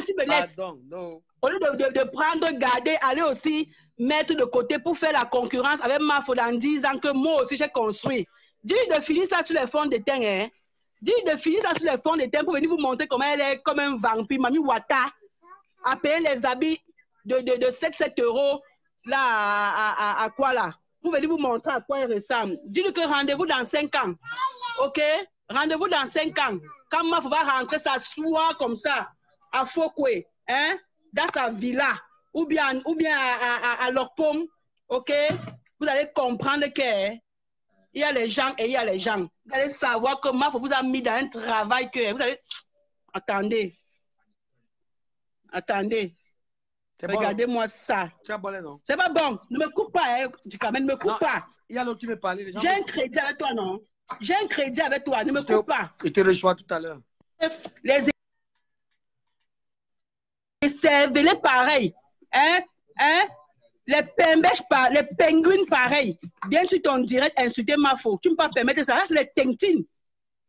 Tu me laisses. Pardon, non. Au lieu de prendre, garder, aller aussi mettre de côté pour faire la concurrence avec Mafo dans 10 ans que moi aussi j'ai construit. Dis de finir ça sur les fonds de terre. Hein? Dis de finir ça sur les fonds de terre pour venir vous montrer comment elle est comme un vampire. Mami Wata a payé les habits de 7 € là à quoi là? Pour venir vous montrer à quoi elle ressemble. Dis-lui que rendez-vous dans 5 ans. Ok? Rendez-vous dans 5 ans. Quand Mafo va rentrer, s'asseoir comme ça à Fokwe, hein? Dans sa villa, ou bien à Lokpom, ok? Vous allez comprendre qu'il y a les gens et il y a les gens. Vous allez savoir que Mafo vous a mis dans un travail que vous allez... Attendez. Regardez-moi ça. C'est pas bon. Ne me coupe pas, hein, ne me coupe pas. Il y a l'autre qui veut parler. J'ai un crédit avec toi, non? J'ai un crédit avec toi. Ne me coupe pas. Je te reçois tout à l'heure. Les cervelets pareil. Les penguins pareil. Bien sûr, ton direct insulter Mafo. Tu ne peux pas permettre ça. Là, c'est les tentines.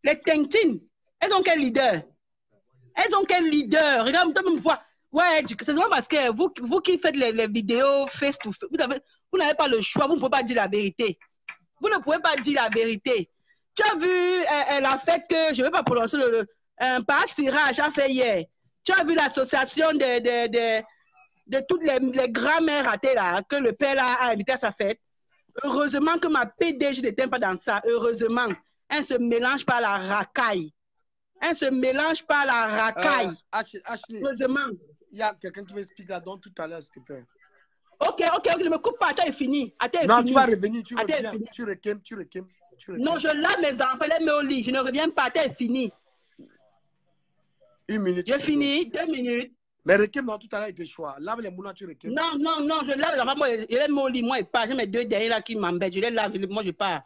Les tentines. Elles ont quel leader? Regarde, toi, me vois. Ouais, c'est seulement parce que vous qui faites les vidéos face to face, vous n'avez pas le choix, vous ne pouvez pas dire la vérité. Vous ne pouvez pas dire la vérité. Tu as vu la fête que, je ne vais pas prononcer par Siraj a fait hier. Tu as vu l'association de toutes les grands-mères ratées là, que le père là, a invité à sa fête. Heureusement que ma PDG n'était pas dans ça. Heureusement. Elle ne se mélange pas à la racaille. Heureusement. Il y a quelqu'un qui veut expliquer là-dedans tout à l'heure, s'il te plaît. Ok, ne me coupe pas. Attends, est fini. Non, tu vas revenir. Tu reviens. Non, je lave mes enfants, les mets au lit. Je ne reviens pas. Attends, est fini. 1 minute. J'ai fini. 2 minutes. Mais Rekem, non, tout à l'heure, il était choix. Lave les moulins, tu Rekem. Non, je lave les enfants. Moi, je les mets au lit. Moi, je pars. J'ai mes 2 derrière là qui m'embêtent. Je les lave. Moi, je pars.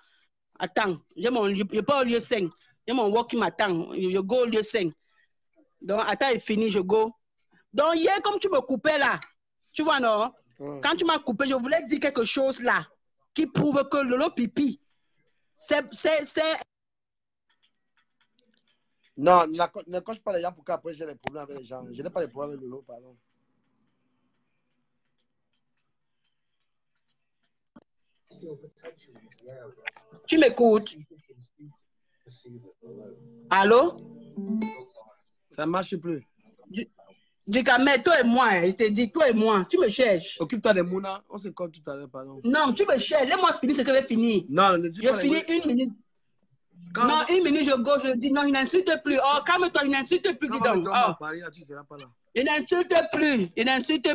Attends. Je pars au lieu 5. J'ai mon work qui m'attend. Je go au lieu 5. Donc, attends, est fini. Je go. Donc, hier, comme tu me coupais là, tu vois, non? Quand tu m'as coupé, je voulais dire quelque chose là qui prouve que Lolo Pipi, c'est... Non, ne coche pas les gens pour qu'après j'ai des problèmes avec les gens. Je n'ai pas de problème avec Lolo, pardon. Tu m'écoutes? Allô? Ça ne marche plus. Du Kamel, toi et moi, il te dit, toi et moi, tu me cherches. Occupe-toi des Mouna, on se compte tout à l'heure, pardon. Non, tu me cherches, laisse-moi finir ce que je vais finir. Non, ne dis pas. Je finis 1 minute. Non, 1 minute, je dis, non, il n'insulte plus. Oh, calme-toi, il n'insulte plus, dis donc. Il n'insulte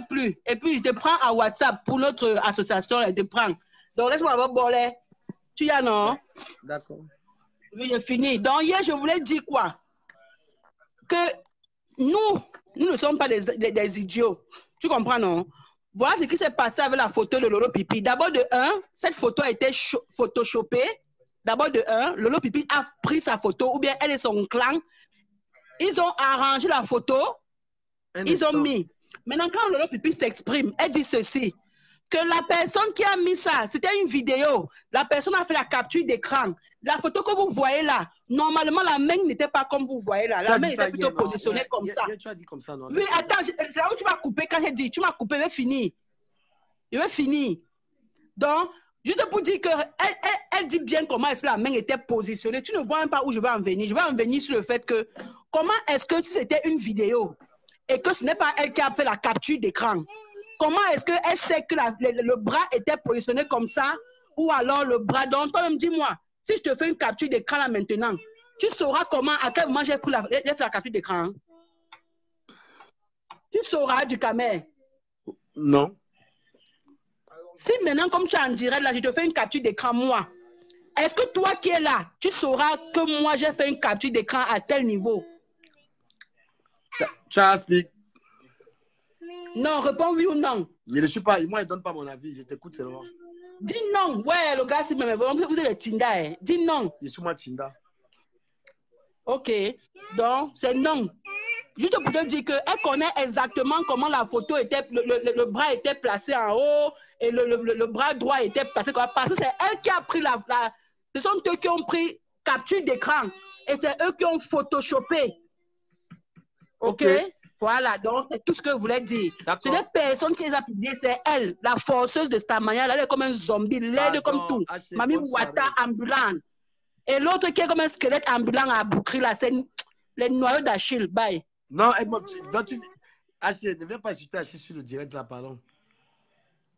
plus. Et puis, je te prends à WhatsApp pour notre association, je te prends. Donc, laisse-moi avoir bolé. Tu y as, non? D'accord. Oui, je finis. Donc, hier, je voulais dire quoi? Que nous ne sommes pas des idiots. Tu comprends, non? Voilà ce qui s'est passé avec la photo de Lolo Pipi. D'abord, de 1, cette photo a été photoshopée. D'abord, de 1, Lolo Pipi a pris sa photo, ou bien elle et son clan. Ils ont arrangé la photo. Ils ont mis. Maintenant, quand Lolo Pipi s'exprime, elle dit ceci. Que la personne qui a mis ça, c'était une vidéo. La personne a fait la capture d'écran. La photo que vous voyez là, normalement, la main n'était pas comme vous voyez là. La main était plutôt positionnée comme ça. Tu as dit comme ça, non? Oui, attends, c'est là où tu m'as coupé quand j'ai dit. Tu m'as coupé, je vais finir. Je vais finir. Donc, juste pour dire qu'elle dit bien comment est-ce que la main était positionnée. Tu ne vois même pas où je vais en venir. Je vais en venir sur le fait que comment est-ce que si c'était une vidéo et que ce n'est pas elle qui a fait la capture d'écran, comment est-ce qu'elle sait que le bras était positionné comme ça ou alors le bras? Donc, toi-même, dis-moi, si je te fais une capture d'écran là maintenant, tu sauras comment, à quel moment j'ai fait la capture d'écran. Tu sauras du Kamel. Non. Si maintenant, comme tu es en direct là, je te fais une capture d'écran, moi, est-ce que toi qui es là, tu sauras que moi, j'ai fait une capture d'écran à tel niveau? Tu as expliqué. Non, réponds oui ou non. Je ne suis pas, moi, je ne donne pas mon avis, je t'écoute seulement. Dis non. Ouais, le gars, vous êtes Tinda. Hein. Dis non. Je suis moi Tinda. Ok. Donc, c'est non. Juste pour te dire qu'elle connaît exactement comment la photo était, le bras était placé en haut et le bras droit était placé comme ça. Parce que c'est elle qui a pris ce sont eux qui ont pris capture d'écran et c'est eux qui ont photoshopé. Ok? Voilà, donc c'est tout ce que je voulais dire. C'est des personnes qui les a publiées, c'est elle, la forceuse de Stamania, elle est comme un zombie, laide comme tout. Mami Wata ambulant. Et l'autre qui est comme un squelette ambulant à Boukri, là, c'est les noyaux d'Achille. Bye. Non, Achille, ne viens pas insulter Achille sur le direct là, pardon.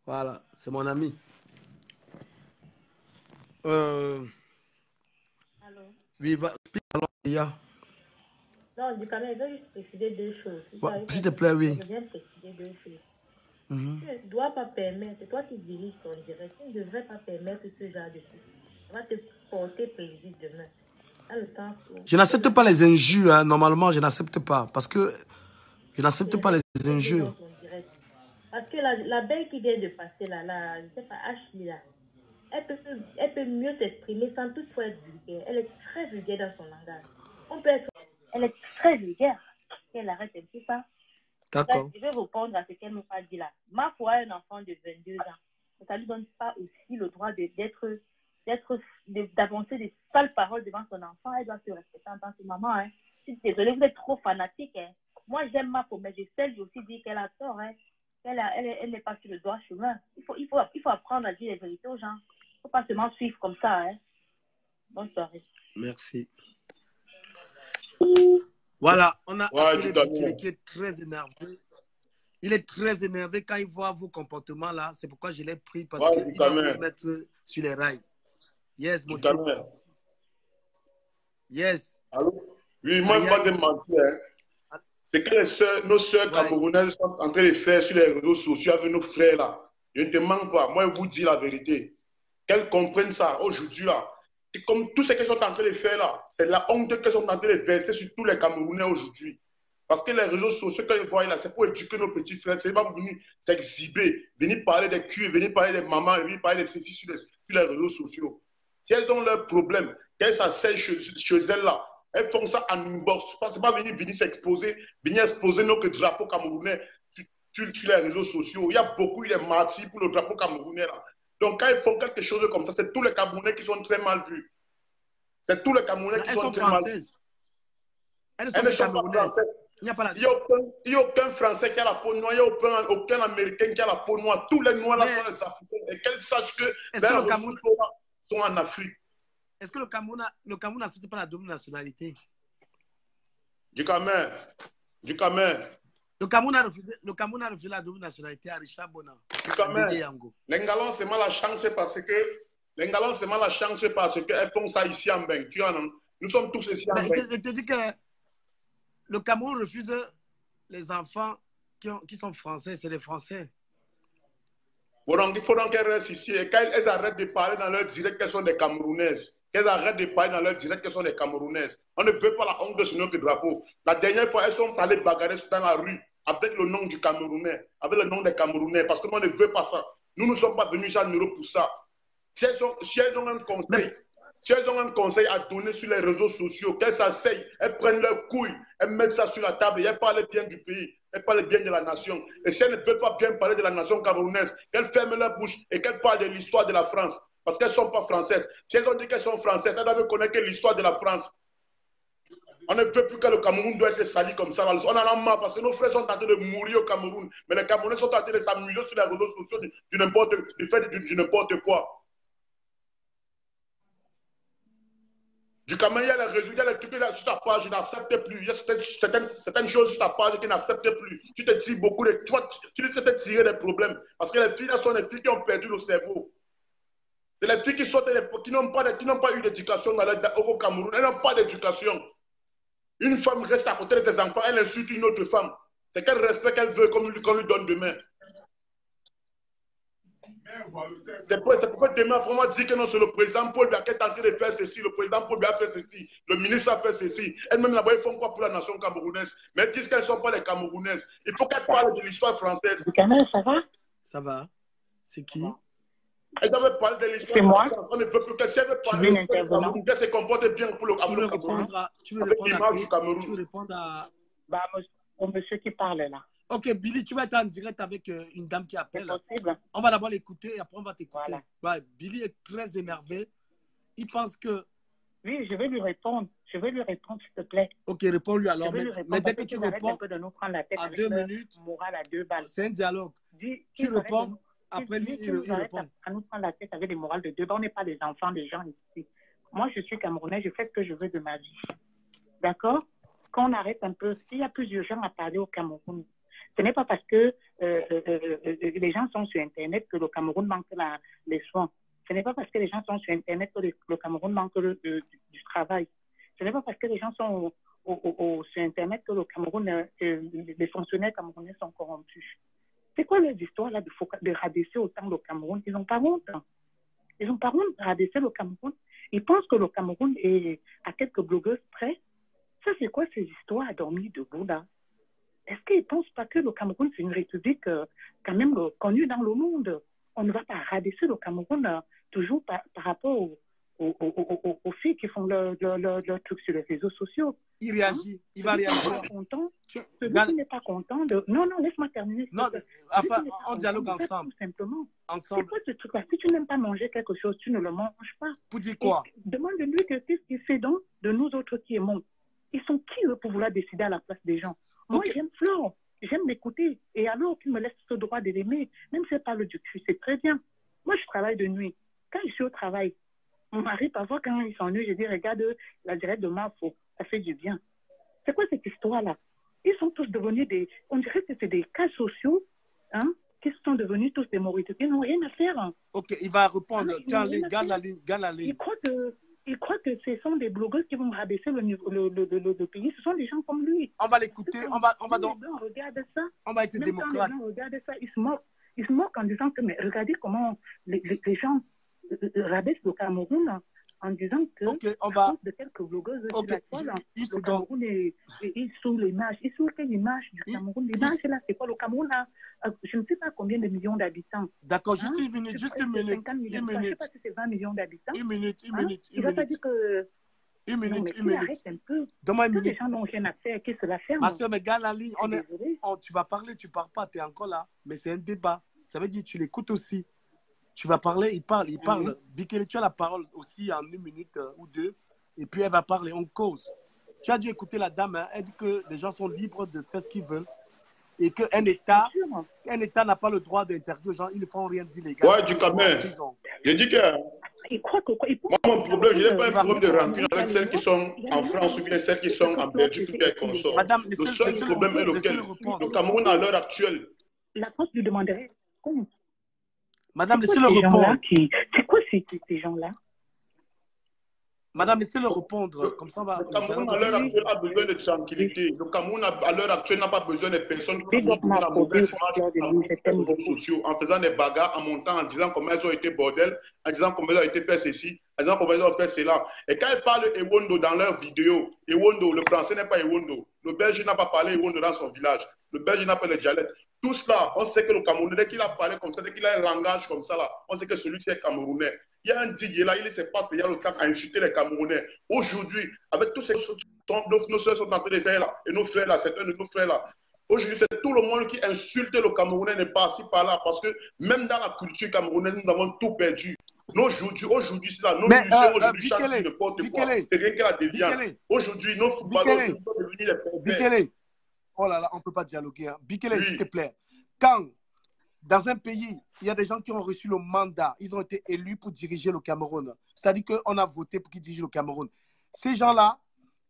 Voilà, c'est mon ami. Allô? Oui, explique alors, Ria. Non, du quand même, je veux juste préciser deux choses. Ouais, s'il te plaît, oui. Je viens préciser deux choses. Tu ne dois pas permettre, c'est toi qui diriges ton direct, tu ne devrais pas permettre ce genre de choses. Ça va te porter préjudice demain. Dans le temps où... Je n'accepte pas les injures, hein. Normalement, je n'accepte pas. Parce que je n'accepte pas les injures. Parce que la belle qui vient de passer là, je ne sais pas, Ashley là, elle peut mieux s'exprimer sans toutefois être vulgaire. Elle est très vulgaire dans son langage. Elle est très vulgaire. Elle arrête un peu ça. D'accord. Je vais répondre à ce qu'elle m'a pas dit là. Ma foi, un enfant de 22 ans. Ça ne lui donne pas aussi le droit d'avancer des sales paroles devant son enfant. Elle doit se respecter en tant que maman. Hein. Je suis désolée, vous êtes trop fanatique. Hein. Moi, j'aime ma femme, mais je sais lui aussi dire qu'elle a tort. Hein. Elle n'est pas sur le droit chemin. Il faut apprendre à dire les vérités aux gens. Il ne faut pas seulement suivre comme ça. Hein. Bonne soirée. Merci. Voilà, on a qui est très énervé. Il est très énervé quand il voit vos comportements là. C'est pourquoi je l'ai pris parce qu'il va vous mettre sur les rails. Yes, mon Dieu. Yes. Allô? Oui, moi, je ne vais pas te mentir. Hein. C'est que nos soeurs camerounaises sont en train de faire sur les réseaux sociaux avec nos frères là. Je ne te mens pas. Moi, je vous dis la vérité. Qu'elles comprennent ça aujourd'hui là. C'est comme tout ce qu'elles sont en train de faire là. C'est la honte qu'elles sont en train de verser sur tous les Camerounais aujourd'hui. Parce que les réseaux sociaux qu'elles voient là, c'est pour éduquer nos petits frères. C'est pas pour venir s'exhiber, venir parler des culs, venir parler des mamans, venir parler des ceci sur les réseaux sociaux. Si elles ont leurs problèmes, qu'elles s'asseyent chez elles là, elles font ça en inbox. C'est pas venir s'exposer, venir exposer nos drapeaux camerounais sur les réseaux sociaux. Il y a beaucoup de martyrs pour le drapeau camerounais là. Donc, quand ils font quelque chose comme ça, c'est tous les Camerounais qui sont très mal vus. C'est tous les Camerounais qui sont très mal vus. Elles ne sont pas françaises. Il n'y a aucun Français qui a la peau noire, il n'y a aucun Américain qui a la peau noire. Tous les Noirs là sont des Africains. Et qu'elles sachent que les ressources sont en Afrique. Est-ce que le Cameroun n'accepte pas la double nationalité? Du Cameroun. Le Cameroun a refusé la double nationalité à Richard Bona. Les Galons, c'est mal la chance parce qu'elles font ça ici en Bengue. Nous sommes tous ici en Bengue. Je te dis que le Cameroun refuse les enfants qui sont français, c'est les Français. Il faut donc qu'elles restent ici et qu'elles arrêtent de parler dans leur direct qu'elles sont des Camerounaises. Qu'elles arrêtent de parler dans leur direct qu'elles sont des Camerounaises. On ne veut pas la honte de ce notre drapeau. La dernière fois, elles sont allées bagarrer dans la rue avec le nom du Camerounais, avec le nom des Camerounais, parce que moi, on ne veut pas ça. Nous ne sommes pas venus à Europe pour ça. Si elles ont un conseil à donner sur les réseaux sociaux, qu'elles s'asseyent, elles prennent leurs couilles, elles mettent ça sur la table et elles parlent bien du pays, elles parlent bien de la nation. Et si elles ne veulent pas bien parler de la nation camerounaise, qu'elles ferment leur bouche et qu'elles parlent de l'histoire de la France, parce qu'elles ne sont pas françaises. Si elles ont dit qu'elles sont françaises, elles doivent connaître l'histoire de la France. On ne peut plus que le Cameroun doit être sali comme ça. On en a marre parce que nos frères sont en train de mourir au Cameroun. Mais les Camerounais sont en train de s'amuser sur les réseaux sociaux du n'importe quoi. Du Cameroun, il y a les réseaux, il y a les trucs sur ta page, je n'accepte plus. Il y a certaines choses sur ta page qui n'acceptent plus. Tu te tires beaucoup de... Tu te fais tirer des problèmes. Parce que les filles là sont les filles qui ont perdu le cerveau. C'est les filles qui n'ont pas eu d'éducation au Cameroun. Elles n'ont pas d'éducation. Une femme reste à côté de tes enfants, elle insulte une autre femme. C'est quel respect qu'elle veut qu'on lui donne demain. C'est pourquoi demain, il faut dire que non, c'est le président Paul Biya qui est en train de faire ceci, le président Paul Biya a fait ceci, le ministre a fait ceci. Elles-mêmes là-bas, ils font quoi pour la nation camerounaise? Mais elles disent qu'elles ne sont pas les Camerounaises. Il faut qu'elles parlent de l'histoire française. Ça va? Ça va. C'est qui? Elle doit parler de l'histoire. C'est moi. On ne peut plus qu'elle parle de l'histoire du Cameroun, qu'elle se comporte bien pour le Cameroun. Tu veux répondre à Bah, au monsieur qui parle là. Ok, Billy, tu vas être en direct avec une dame qui C'est appelle. possible. On va d'abord l'écouter et après on va t'écouter. Voilà. Ouais, Billy est très énervé. Il pense que... Oui, je vais lui répondre. Je vais lui répondre, s'il te plaît. Ok, réponds-lui Je alors. vais lui répondre. Mais dès parce que tu arrête un réponds, peu de nous prendre la tête en avec 2 le minutes, moral à 2 balles. c'est un dialogue. Dis, Tu arrête réponds, de nous- après lui, tu il nous arrêtes répond. à nous prendre la tête avec des morales de 2 balles. On n'est pas des enfants des gens ici. Moi, je suis Camerounais, je fais ce que je veux de ma vie. D'accord? Quand on arrête un peu, s'il y a plus de gens à parler au Cameroun, ce n'est pas parce que les gens sont sur Internet que le Cameroun manque les soins. Ce n'est pas parce que les gens sont sur Internet que le Cameroun manque du travail. Ce n'est pas parce que les gens sont sur Internet que le Cameroun, les fonctionnaires camerounais sont corrompus. C'est quoi les histoires là de rabaisser autant le Cameroun? Ils n'ont pas honte. Ils n'ont pas honte de rabaisser le Cameroun. Ils pensent que le Cameroun est à quelques blogueuses près. Ça, c'est quoi ces histoires à dormir debout là? Est-ce qu'ils ne pensent pas que le Cameroun, c'est une république quand même connue dans le monde? On ne va pas rabaisser le Cameroun toujours par rapport aux filles qui font leur truc sur les réseaux sociaux. Il réagit, il va réagir. Celui qui n'est pas content de... Non, laisse-moi terminer. Non, enfin, on dialogue ensemble. Tout simplement. Ensemble. C'est quoi ce truc-là? Si tu n'aimes pas manger quelque chose, tu ne le manges pas. Pour dire quoi? Demande-lui qu'est-ce qu'il fait donc de nous autres qui aimons. Ils sont qui, eux, pour vouloir décider à la place des gens? Moi, j'aime Flore. J'aime l'écouter. Et alors qu'il me laisse ce droit de l'aimer, même si elle parle du cul, c'est très bien. Moi, je travaille de nuit. Quand je suis au travail, mon mari, parfois, quand il s'ennuie, je dis, regarde la directe de Mafo, ça fait du bien. C'est quoi cette histoire-là? Ils sont tous devenus on dirait que c'est des cas sociaux, hein, qui sont devenus tous des Mauritiens. Ils n'ont rien à faire. Hein. Ok, il va répondre. Tiens, garde la ligne. Il croit que ce sont des blogueurs qui vont rabaisser le pays. Ce sont des gens comme lui. On va l'écouter. On va donc. Regarde ça. On va être démocrate. Les gens regardent ça, ils se moquent en disant que, mais regardez comment les gens rabaissent le Cameroun en disant que, à cause de quelques blogueuses sur la toile, le Cameroun est sous l'image. Et sous quelle image du Cameroun? L'image, là, c'est quoi? Le Cameroun a, je ne sais pas combien de millions d'habitants. D'accord, juste une minute. Je ne sais pas si c'est 20 millions d'habitants. Une minute. Il va pas dire que... Une minute. Arrête un peu. Donne-moi une minute. Les gens n'ont rien à faire, qu'ils se la ferment. Ma soeur, mais garde la ligne. Tu vas parler, tu ne parles pas, tu es encore là. Mais c'est un débat. Ça veut dire que tu l'écoutes aussi. Tu vas parler, il parle. Bikele, tu as la parole aussi en 1 minute ou 2. Et puis elle va parler, on cause. Tu as dû écouter la dame. Hein, elle dit que les gens sont libres de faire ce qu'ils veulent. Et qu'un État n'a pas le droit d'interdire aux gens, ils ne font rien d'illégal. Ouais, du Cameroun. Je dis que... Moi, mon problème, je n'ai pas un problème de rancune avec celles qui sont en France ou bien celles qui sont en Belgique ou bien consorts. Madame, le seul problème est lequel le Cameroun à l'heure actuelle. La France lui demanderait compte. Madame, laissez-le répondre. C'est quoi ces gens-là? Madame, laissez-le répondre. Comme ça, le Cameroun à l'heure actuelle a besoin de tranquillité. Le Cameroun à l'heure actuelle n'a pas besoin de personnes qui montrent la mauvaise image sur les réseaux sociaux en faisant des bagarres, en montant, en disant comment elles ont été bordel, en disant comment elles ont été fait ceci, en disant comment elles ont fait cela. Et quand elles parlent Ewondo dans leurs vidéos, Ewondo, le français n'est pas Ewondo. Le Belge n'a pas parlé Ewondo dans son village. Le Belge n'a pas le dialecte. Tout cela, on sait que le Camerounais, dès qu'il a parlé comme ça, dès qu'il a un langage comme ça, là, on sait que celui-ci est Camerounais. Il y a un Didier là, il ne sait pas qu'il y a le temps à insulter les Camerounais. Aujourd'hui, avec tous ces choses que nos soeurs sont en train de faire là, et nos frères là, certains de nos frères là, aujourd'hui, c'est tout le monde qui insulte le Camerounais, n'est pas ci par là, parce que même dans la culture camerounaise, nous avons tout perdu. Aujourd'hui, c'est là, nos musiciens aujourd'hui chantent n'importe quoi. C'est rien que la déviance. Aujourd'hui, nos footballeurs sont devenus les pervers. Oh là là, on ne peut pas dialoguer. Hein. Bikele, s'il te plaît. Quand, dans un pays, il y a des gens qui ont reçu le mandat, ils ont été élus pour diriger le Cameroun. C'est-à-dire qu'on a voté pour qu'ils dirigent le Cameroun. Ces gens-là,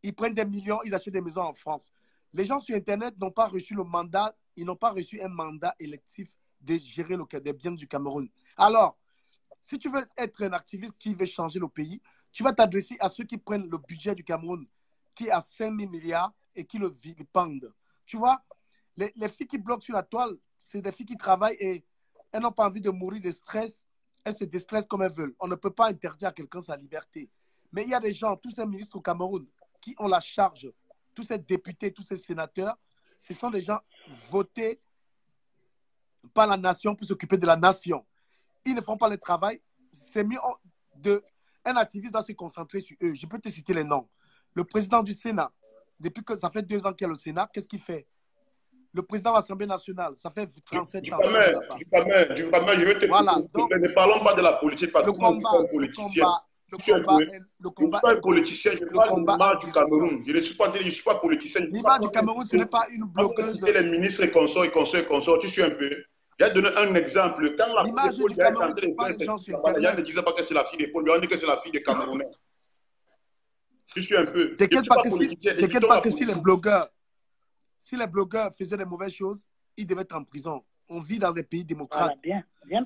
ils prennent des millions, ils achètent des maisons en France. Les gens sur Internet n'ont pas reçu le mandat, ils n'ont pas reçu un mandat électif de gérer des biens du Cameroun. Alors, si tu veux être un activiste qui veut changer le pays, tu vas t'adresser à ceux qui prennent le budget du Cameroun, qui est à 5 000 milliards et qui le vilipendent. Tu vois, les filles qui bloquent sur la toile, c'est des filles qui travaillent et elles n'ont pas envie de mourir de stress. Elles se déstressent comme elles veulent. On ne peut pas interdire à quelqu'un sa liberté. Mais il y a des gens, tous ces ministres au Cameroun, qui ont la charge, tous ces députés, tous ces sénateurs, ce sont des gens votés par la nation pour s'occuper de la nation. Ils ne font pas le travail. C'est mieux un activiste doit se concentrer sur eux. Je peux te citer les noms. Le président du Sénat, depuis que ça fait 2 ans qu'il est au Sénat, qu'est-ce qu'il fait? Le président de l'Assemblée nationale, ça fait 37 ans. Je vais te voilà, donc, ne parlons pas de la politique parce que moi, je suis un politicien. Je suis pas un politicien, je parle de l'image du Cameroun. Je ne suis pas politicien. L'image du Cameroun, ce n'est pas une blogueuse. Les ministres et consorts, tu suis un peu. Je vais donner un exemple. Quand la l'image du Cameroun, c'est pas les gens sur Internet. ne disait pas que c'est la fille des Paul, on dit que c'est la fille des Camerounais. Tu suis un peu. T'inquiète pas que si les blogueurs faisaient des mauvaises choses, ils devaient être en prison. On vit dans des pays démocrates. Voilà, bien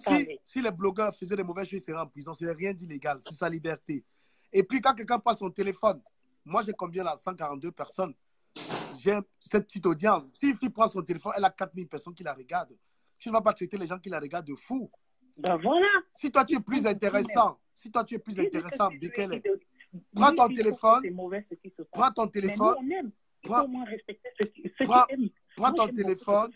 si les blogueurs faisaient des mauvaises choses, ils seraient en prison. Ce n'est rien d'illégal. C'est sa liberté. Et puis, quand quelqu'un passe son téléphone, moi, j'ai combien là? 142 personnes. J'ai cette petite audience. Si une fille prend son téléphone, elle a 4000 personnes qui la regardent. Tu ne vas pas traiter les gens qui la regardent de fous. Ben voilà. Si toi, tu es plus intéressant, Bikele, prends ton téléphone. Prends ton téléphone. Prends ton téléphone,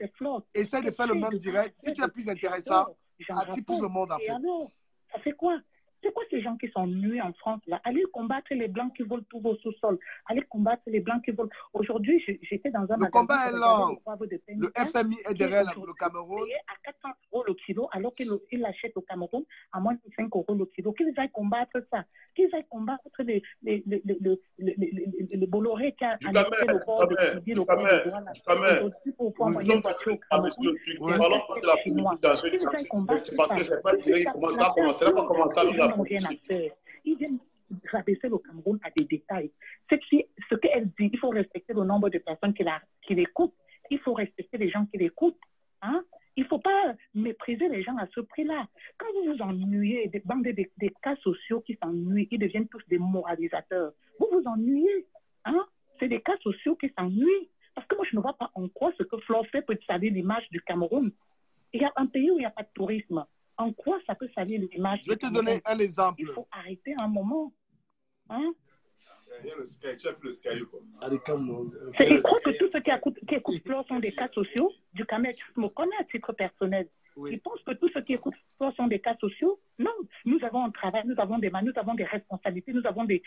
essaie de faire le même direct. Si tu es plus intéressant, attire plus le monde en fait. Alors, ça fait quoi? C'est quoi ces gens qui sont nués en France là? Allez combattre les Blancs qui volent tous vos sous-sols. Allez combattre les Blancs qui volent. Aujourd'hui, j'étais dans un magasin. Le combat est lent. Le FMI est derrière le Cameroun. À 400 € le kilo, alors qu'il l'achète au Cameroun à moins de 5 € le kilo. Qu'ils aillent combattre ça. Qu'ils aillent combattre les Bolloré qui a annexé le port de Cameroun. Pour pouvoir envoyer une voiture au Cameroun. Parlons pas de la politique dans ce parce que c'est pas tiré comment ça a commencé. Ça n'a pas commencé avec la politique. Ils viennent rabaisser le Cameroun à des détails. Ce qu'elle dit, il faut respecter le nombre de personnes qui l'écoutent. Il faut respecter les gens qui l'écoutent. Hein? Il ne faut pas mépriser les gens à ce prix-là. Quand vous vous ennuyez, des cas sociaux qui s'ennuient, ils deviennent tous des moralisateurs. Vous vous ennuyez. Hein? C'est des cas sociaux qui s'ennuient. Parce que moi, je ne vois pas en quoi ce que Flore fait peut salir l'image du Cameroun. Il y a un pays où il n'y a pas de tourisme. En quoi ça peut salir l'image? Je vais te donner un exemple. Il faut arrêter un moment. Hein? Je crois que tous ceux qui écoutent Flore sont des cas sociaux du Cameroun. Je me connais à titre personnel. Oui. Je pense que tous ceux qui écoutent Flore sont des cas sociaux. Non, nous avons un travail, nous avons des responsabilités, nous avons des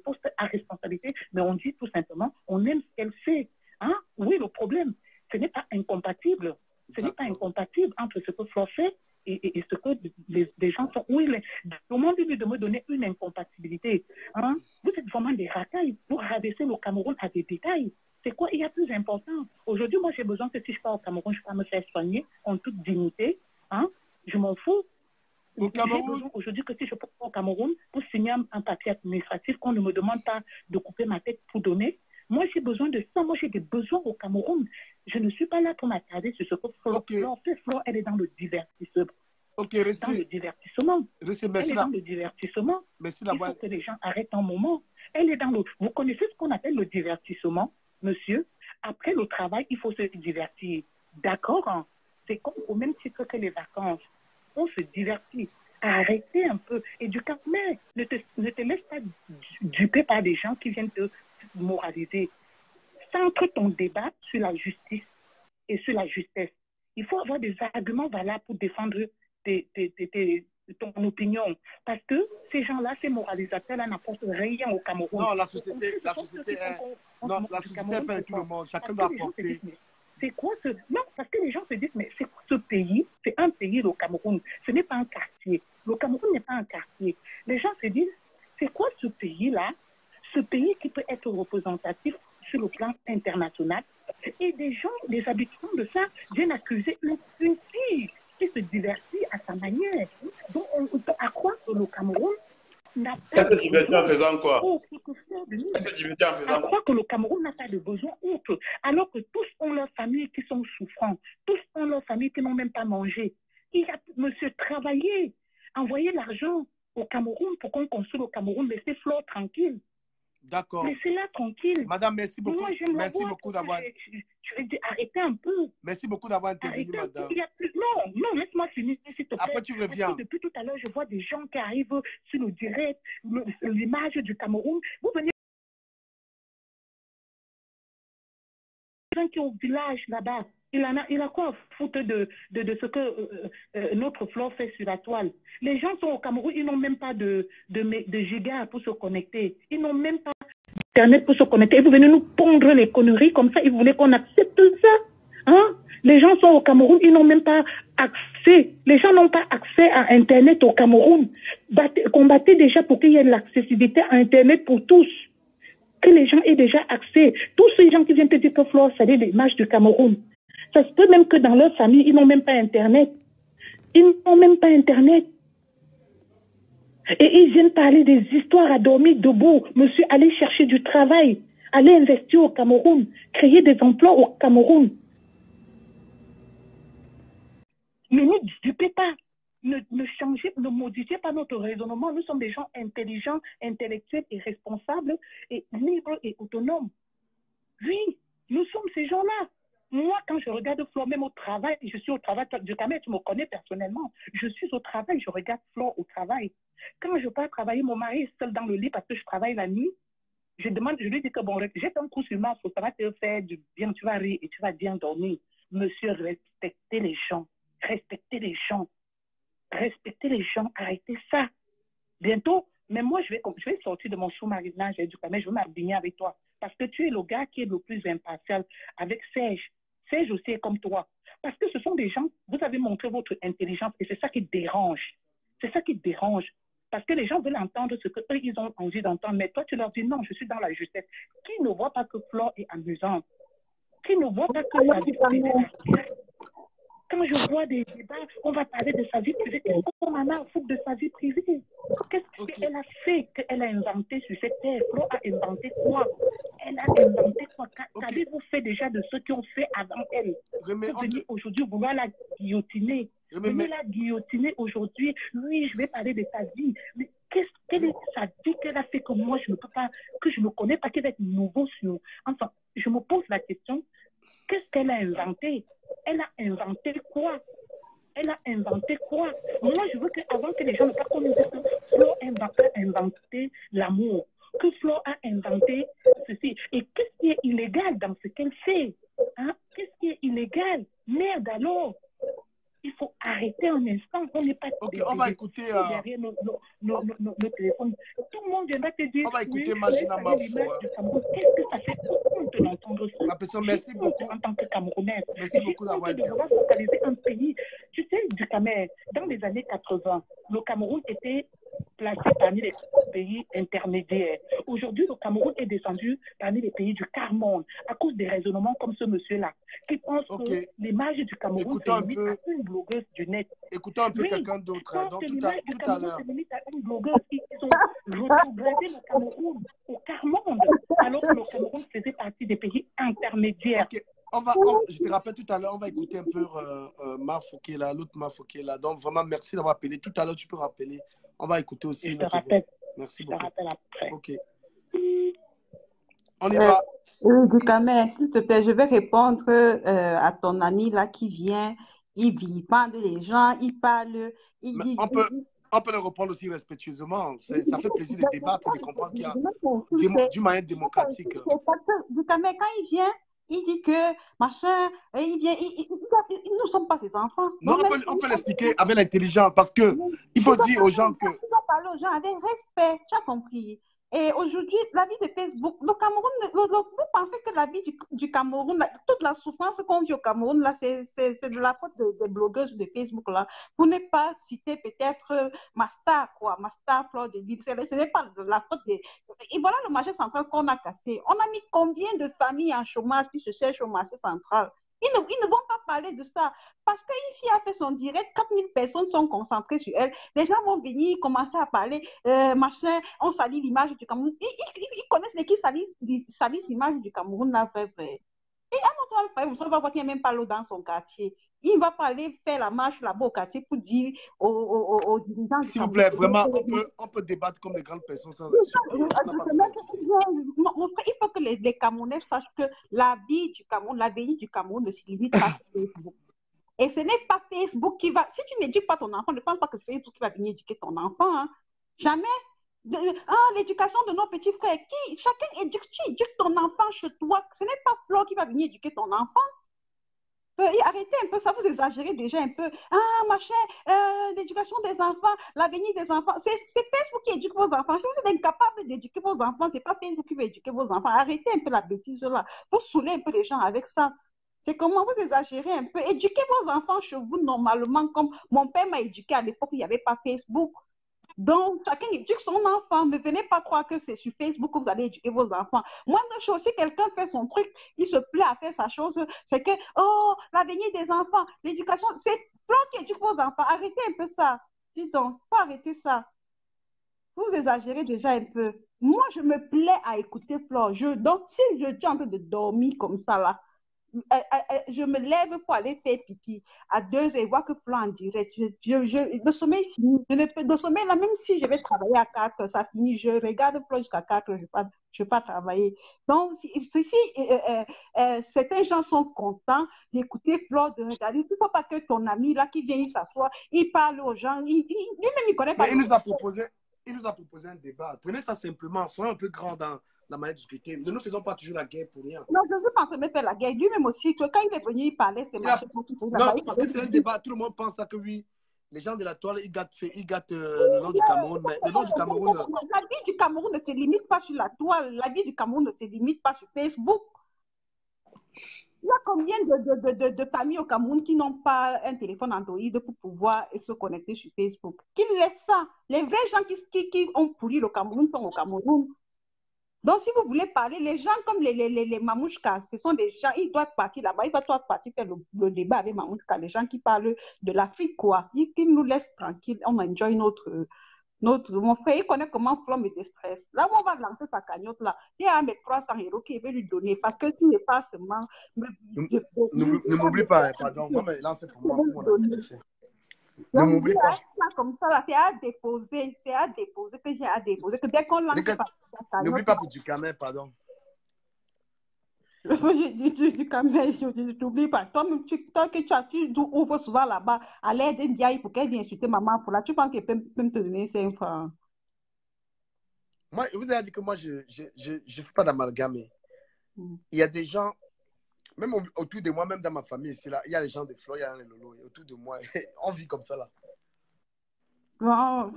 postes à responsabilité, mais on dit tout simplement, on aime ce qu'elle fait. Hein? Oui, le problème, ce n'est pas incompatible. Ce n'est pas incompatible entre ce que Flore fait et ce que les gens sont. Oui, au moment de me donner une incompatibilité, hein, vous êtes vraiment des racailles pour rabaisser le Cameroun à des détails. C'est quoi? Il y a plus important. Aujourd'hui, moi, j'ai besoin que si je pars au Cameroun, je peux me faire soigner en toute dignité. Hein? Je m'en fous. J'ai besoin aujourd'hui que si je pars au Cameroun pour signer un papier administratif, qu'on ne me demande pas de couper ma tête pour donner. Moi, j'ai besoin de ça. Moi, j'ai des besoins au Cameroun. Je ne suis pas là pour m'attarder sur ce que Flore fait. Flore, elle est dans le divertissement. Dans le divertissement. Elle est dans le divertissement. Il faut que les gens arrêtent un moment. Elle est dans le... Vous connaissez ce qu'on appelle le divertissement, monsieur? Après le travail, il faut se divertir. D'accord? Hein? C'est comme au même titre que les vacances. On se divertit. Arrêtez un peu. Mais ne te laisse pas duper par des gens qui viennent te moraliser. Centre ton débat sur la justice et sur la justesse. Il faut avoir des arguments valables pour défendre ton opinion. Parce que ces gens-là, ces moralisateurs-là n'apportent rien au Cameroun. Non, la société fait de tout le monde. Chacun doit apporter. C'est quoi ce... Non, parce que les gens se disent, mais c'est quoi ce pays? C'est un pays, le Cameroun. Ce n'est pas un quartier. Le Cameroun n'est pas un quartier. Les gens se disent, c'est quoi ce pays-là? Ce pays qui peut être représentatif sur le plan international. Et des gens, des habitants de ça, viennent accuser une fille qui se divertit à sa manière. Donc, on peut croire que le Cameroun n'a pas de besoin. En faisant quoi? À croire que le Cameroun n'a pas de besoin autre, alors que tous ont leurs familles qui sont souffrants, tous ont leurs familles qui n'ont même pas mangé. Il y a, monsieur, travailler, envoyer l'argent au Cameroun pour qu'on construise le Cameroun, laissez Flore tranquille. D'accord. Laissez-la tranquille. Madame, merci beaucoup. Moi, merci beaucoup d'avoir... Je vais dire, arrêtez un peu. Merci beaucoup d'avoir intervenu, madame. Non, laisse-moi finir, s'il te plaît. Après, tu reviens. Parce que depuis tout à l'heure, je vois des gens qui arrivent sur le direct, l'image du Cameroun. Vous venez qui est au village là-bas. Il a quoi à foutre de ce que notre Flore fait sur la toile? Les gens sont au Cameroun, ils n'ont même pas de giga pour se connecter. Ils n'ont même pas Internet pour se connecter. Et vous venez nous pondre les conneries comme ça. Ils voulaient qu'on accepte ça. Hein? Les gens sont au Cameroun, ils n'ont même pas accès. Les gens n'ont pas accès à Internet au Cameroun. Combattez déjà pour qu'il y ait l'accessibilité à Internet pour tous. Que les gens aient déjà accès. Tous ces gens qui viennent te dire que Flore salue l'image du Cameroun. Ça se peut même que dans leur famille, ils n'ont même pas Internet. Ils n'ont même pas Internet. Et ils viennent parler des histoires à dormir debout. Monsieur, allez chercher du travail. Allez investir au Cameroun. Créer des emplois au Cameroun. Mais ne dupez pas. Ne changez, ne modifiez pas notre raisonnement. Nous sommes des gens intelligents, intellectuels et responsables et libres et autonomes. Oui, nous sommes ces gens-là. Moi, quand je regarde Flore, même au travail, je suis au travail, du Cameroun, tu me connais personnellement, je suis au travail, je regarde Flore au travail. Quand je pars travailler, mon mari est seul dans le lit parce que je travaille la nuit. Je lui dis que bon, jette un coup sur moi, ça va te faire du bien, tu vas rire et tu vas bien dormir. Monsieur, respectez les gens. Respectez les gens. Respectez les gens. Arrêtez ça. Bientôt, même moi, je vais sortir de mon sous-marinage du Cameroun, je vais m'habiller avec toi. Parce que tu es le gars qui est le plus impartial avec Serge. Serge aussi est comme toi. Parce que ce sont des gens, vous avez montré votre intelligence et c'est ça qui dérange. C'est ça qui dérange. Parce que les gens veulent entendre ce qu'eux, ils ont envie d'entendre. Mais toi, tu leur dis non, je suis dans la justesse. Qui ne voit pas que Flore est amusante? Qui ne voit pas que sa vie privée est... Quand je vois des débats, on va parler de sa vie privée. Qu'est-ce qu'on en a à foutre de sa vie privée? Qu'est-ce qu'elle a fait, qu'elle a inventé sur cette terre? Flore a inventé quoi? Elle a inventé quoi? Qu'avez-vous fait déjà de ceux qui ont fait avant elle? Vous venez aujourd'hui vouloir la guillotiner. Venez la guillotiner aujourd'hui. Oui, je vais parler de sa vie. Mais quelle est sa vie qu'elle a fait que moi, je ne peux pas, que je ne connais pas, qu'elle va être nouveau sur... Enfin, je me pose la question, qu'est-ce qu'elle a inventé? Elle a inventé quoi? Elle a inventé quoi? Moi, je veux qu'avant que les gens ne pas connaissent que Flore a inventé l'amour, que Flore a inventé ceci. Et qu'est-ce qui est illégal dans ce qu'elle fait? Hein? Qu'est-ce qui est illégal? Merde alors! Il faut arrêter un instant. On n'est pas on va écouter derrière nos téléphones. Tout le monde viendra te dire. On va écouter Magina Mafo. Qu'est-ce que ça fait honte d'entendre ça? Merci beaucoup. En tant que Camerounaise. Merci beaucoup d'avoir été. De vouloir focaliser un pays. Tu sais, du Cameroun, dans les années 80, le Cameroun était placé parmi les pays intermédiaires. Aujourd'hui, le Cameroun est descendu parmi les pays du quart-monde à cause des raisonnements comme ce monsieur-là, qui pense que l'image du Cameroun se limite à une blogueuse du net. Écoutons un peu quelqu'un d'autre. Donc, tout à l'heure. Se limite à une blogueuse. Ils ont retrogradé le Cameroun au quart-monde, alors que le Cameroun faisait partie des pays intermédiaires. Je te rappelle tout à l'heure, on va écouter un peu Mafo qui est là, l'autre Mafo qui est là. Donc, vraiment, merci d'avoir appelé. Tout à l'heure, tu peux rappeler. On va écouter aussi. Je te rappelle. Merci beaucoup. Je te rappelle après. OK. On y va. Oui, Dukamé, s'il te plaît, je vais répondre à ton ami là qui vient. Il vilipende les gens, il parle. Il dit, on peut le reprendre aussi respectueusement. Ça fait plaisir de débattre et de comprendre qu'il y a d'une manière démocratique. Dukamé, quand il vient, il dit que machin, il vient, nous ne sommes pas ses enfants. Non, on peut l'expliquer avec l'intelligence parce que il faut dire aux gens que. Il faut parler aux gens avec respect, tu as compris. Et aujourd'hui, la vie de Facebook, le Cameroun, vous pensez que la vie du Cameroun, toute la souffrance qu'on vit au Cameroun, là, c'est de la faute des blogueuses de Facebook, là. Pour ne pas citer peut-être Mastar, quoi, Mastar, Flore de Lille, ce n'est pas de la faute des... Et voilà le marché central qu'on a cassé. On a mis combien de familles en chômage qui se cherchent au marché central? Ils ne vont pas parler de ça. Parce qu'une fille a fait son direct, 4000 personnes sont concentrées sur elle. Les gens vont venir commencer à parler, machin, on salit l'image du Cameroun. Ils connaissent les qui salissent l'image du Cameroun, là, vrai. Et à notre avis, on va voir qu'il n'y a même pas l'eau dans son quartier. Il va pas aller faire la marche là-bas au quartier pour dire aux dirigeants. S'il vous plaît, vraiment, on peut débattre comme des grandes personnes sans insulter. Mon frère, il faut que les Camerounais sachent que la vie du Cameroun, l'avenir du Cameroun ne se limite pas à Facebook. Et ce n'est pas Facebook qui va... Si tu n'éduques pas ton enfant, ne pense pas que c'est Facebook qui va venir éduquer ton enfant. Hein. Jamais. L'éducation de nos petits frères. Chacun éduque. Tu éduques ton enfant chez toi. Ce n'est pas Flore qui va venir éduquer ton enfant. arrêtez un peu ça, vous exagérez déjà un peu. Ah, machin, l'éducation des enfants, l'avenir des enfants. C'est Facebook qui éduque vos enfants. Si vous êtes incapable d'éduquer vos enfants, c'est pas Facebook qui va éduquer vos enfants. Arrêtez un peu la bêtise là. Vous saoulez un peu les gens avec ça. C'est comment vous exagérez un peu. Éduquez vos enfants chez vous normalement, comme mon père m'a éduqué à l'époque, il n'y avait pas Facebook. Donc, chacun éduque son enfant. Ne venez pas croire que c'est sur Facebook que vous allez éduquer vos enfants. Moi, si quelqu'un fait son truc, il se plaît à faire sa chose, c'est que, oh, l'avenir des enfants, l'éducation, c'est Flo qui éduque vos enfants. Arrêtez un peu ça. Dis donc, faut arrêter ça. Vous exagérez déjà un peu. Moi, je me plais à écouter Flo. Donc, si je suis en train de dormir comme ça, là, je me lève pour aller faire pipi à 2 heures et voir que Flo en direct. Le sommeil finit. Le sommeil, là, même si je vais travailler à 4 heures, ça finit. Je regarde Flo jusqu'à 4 heures, je ne vais pas travailler. Donc, si certains gens sont contents d'écouter Flo, de regarder, il ne faut pas que ton ami, là, qui vient, il s'assoit, il parle aux gens. Lui-même, il ne connaît pas. Mais il nous a proposé un débat. Prenez ça simplement. Soyez un peu grand dans la manière de discuter. Ne nous faisons pas toujours la guerre pour rien. Non, je ne veux pas me faire la guerre. Lui-même aussi, que quand il est venu, il parlait, c'est machin. Non, c'est parce que c'est un débat. Tout le monde pense que oui, les gens de la toile, ils gâtent le nom du Cameroun. Mais le nom du Cameroun. La vie du Cameroun ne se limite pas sur la toile. La vie du Cameroun ne se limite pas sur Facebook. Il y a combien de familles au Cameroun qui n'ont pas un téléphone Android pour pouvoir se connecter sur Facebook? Qui laissent ça? Les vrais gens qui ont pourri le Cameroun sont au Cameroun. Donc, si vous voulez parler, les gens comme les Mamouchkas, ce sont des gens, ils doivent partir là-bas, ils doivent partir faire le débat avec Mamouchka, les gens qui parlent de l'Afrique, quoi. Ils nous laissent tranquilles, on enjoy notre... Mon frère, il connaît comment Flo me déstresse. Là où on va lancer sa cagnotte, là, il y a mes 300 € qu'il veut lui donner, parce que s'il n'est pas seulement... Ne m'oublie pas, pardon, moi, mais là, c'est pour moi, ne m'oublie pas. Comme ça, c'est à déposer que j'ai à déposer, que dès qu'on lance sa cagnotte... N'oublie pas pour du camel, pardon. Du camel, je t'oublie pas. Toi, tu ouvres souvent là-bas à l'aide d'une vieille pour qu'elle vienne insulter maman pour là. Tu penses qu'elle peut me te donner 5 francs? Moi, je vous ai dit que moi, je ne fais pas d'amalgame. Il y a des gens, même autour de moi, même dans ma famille ici, là, il y a les gens de Flo, il y a les Lolo, autour de moi, on vit comme ça là. Moi,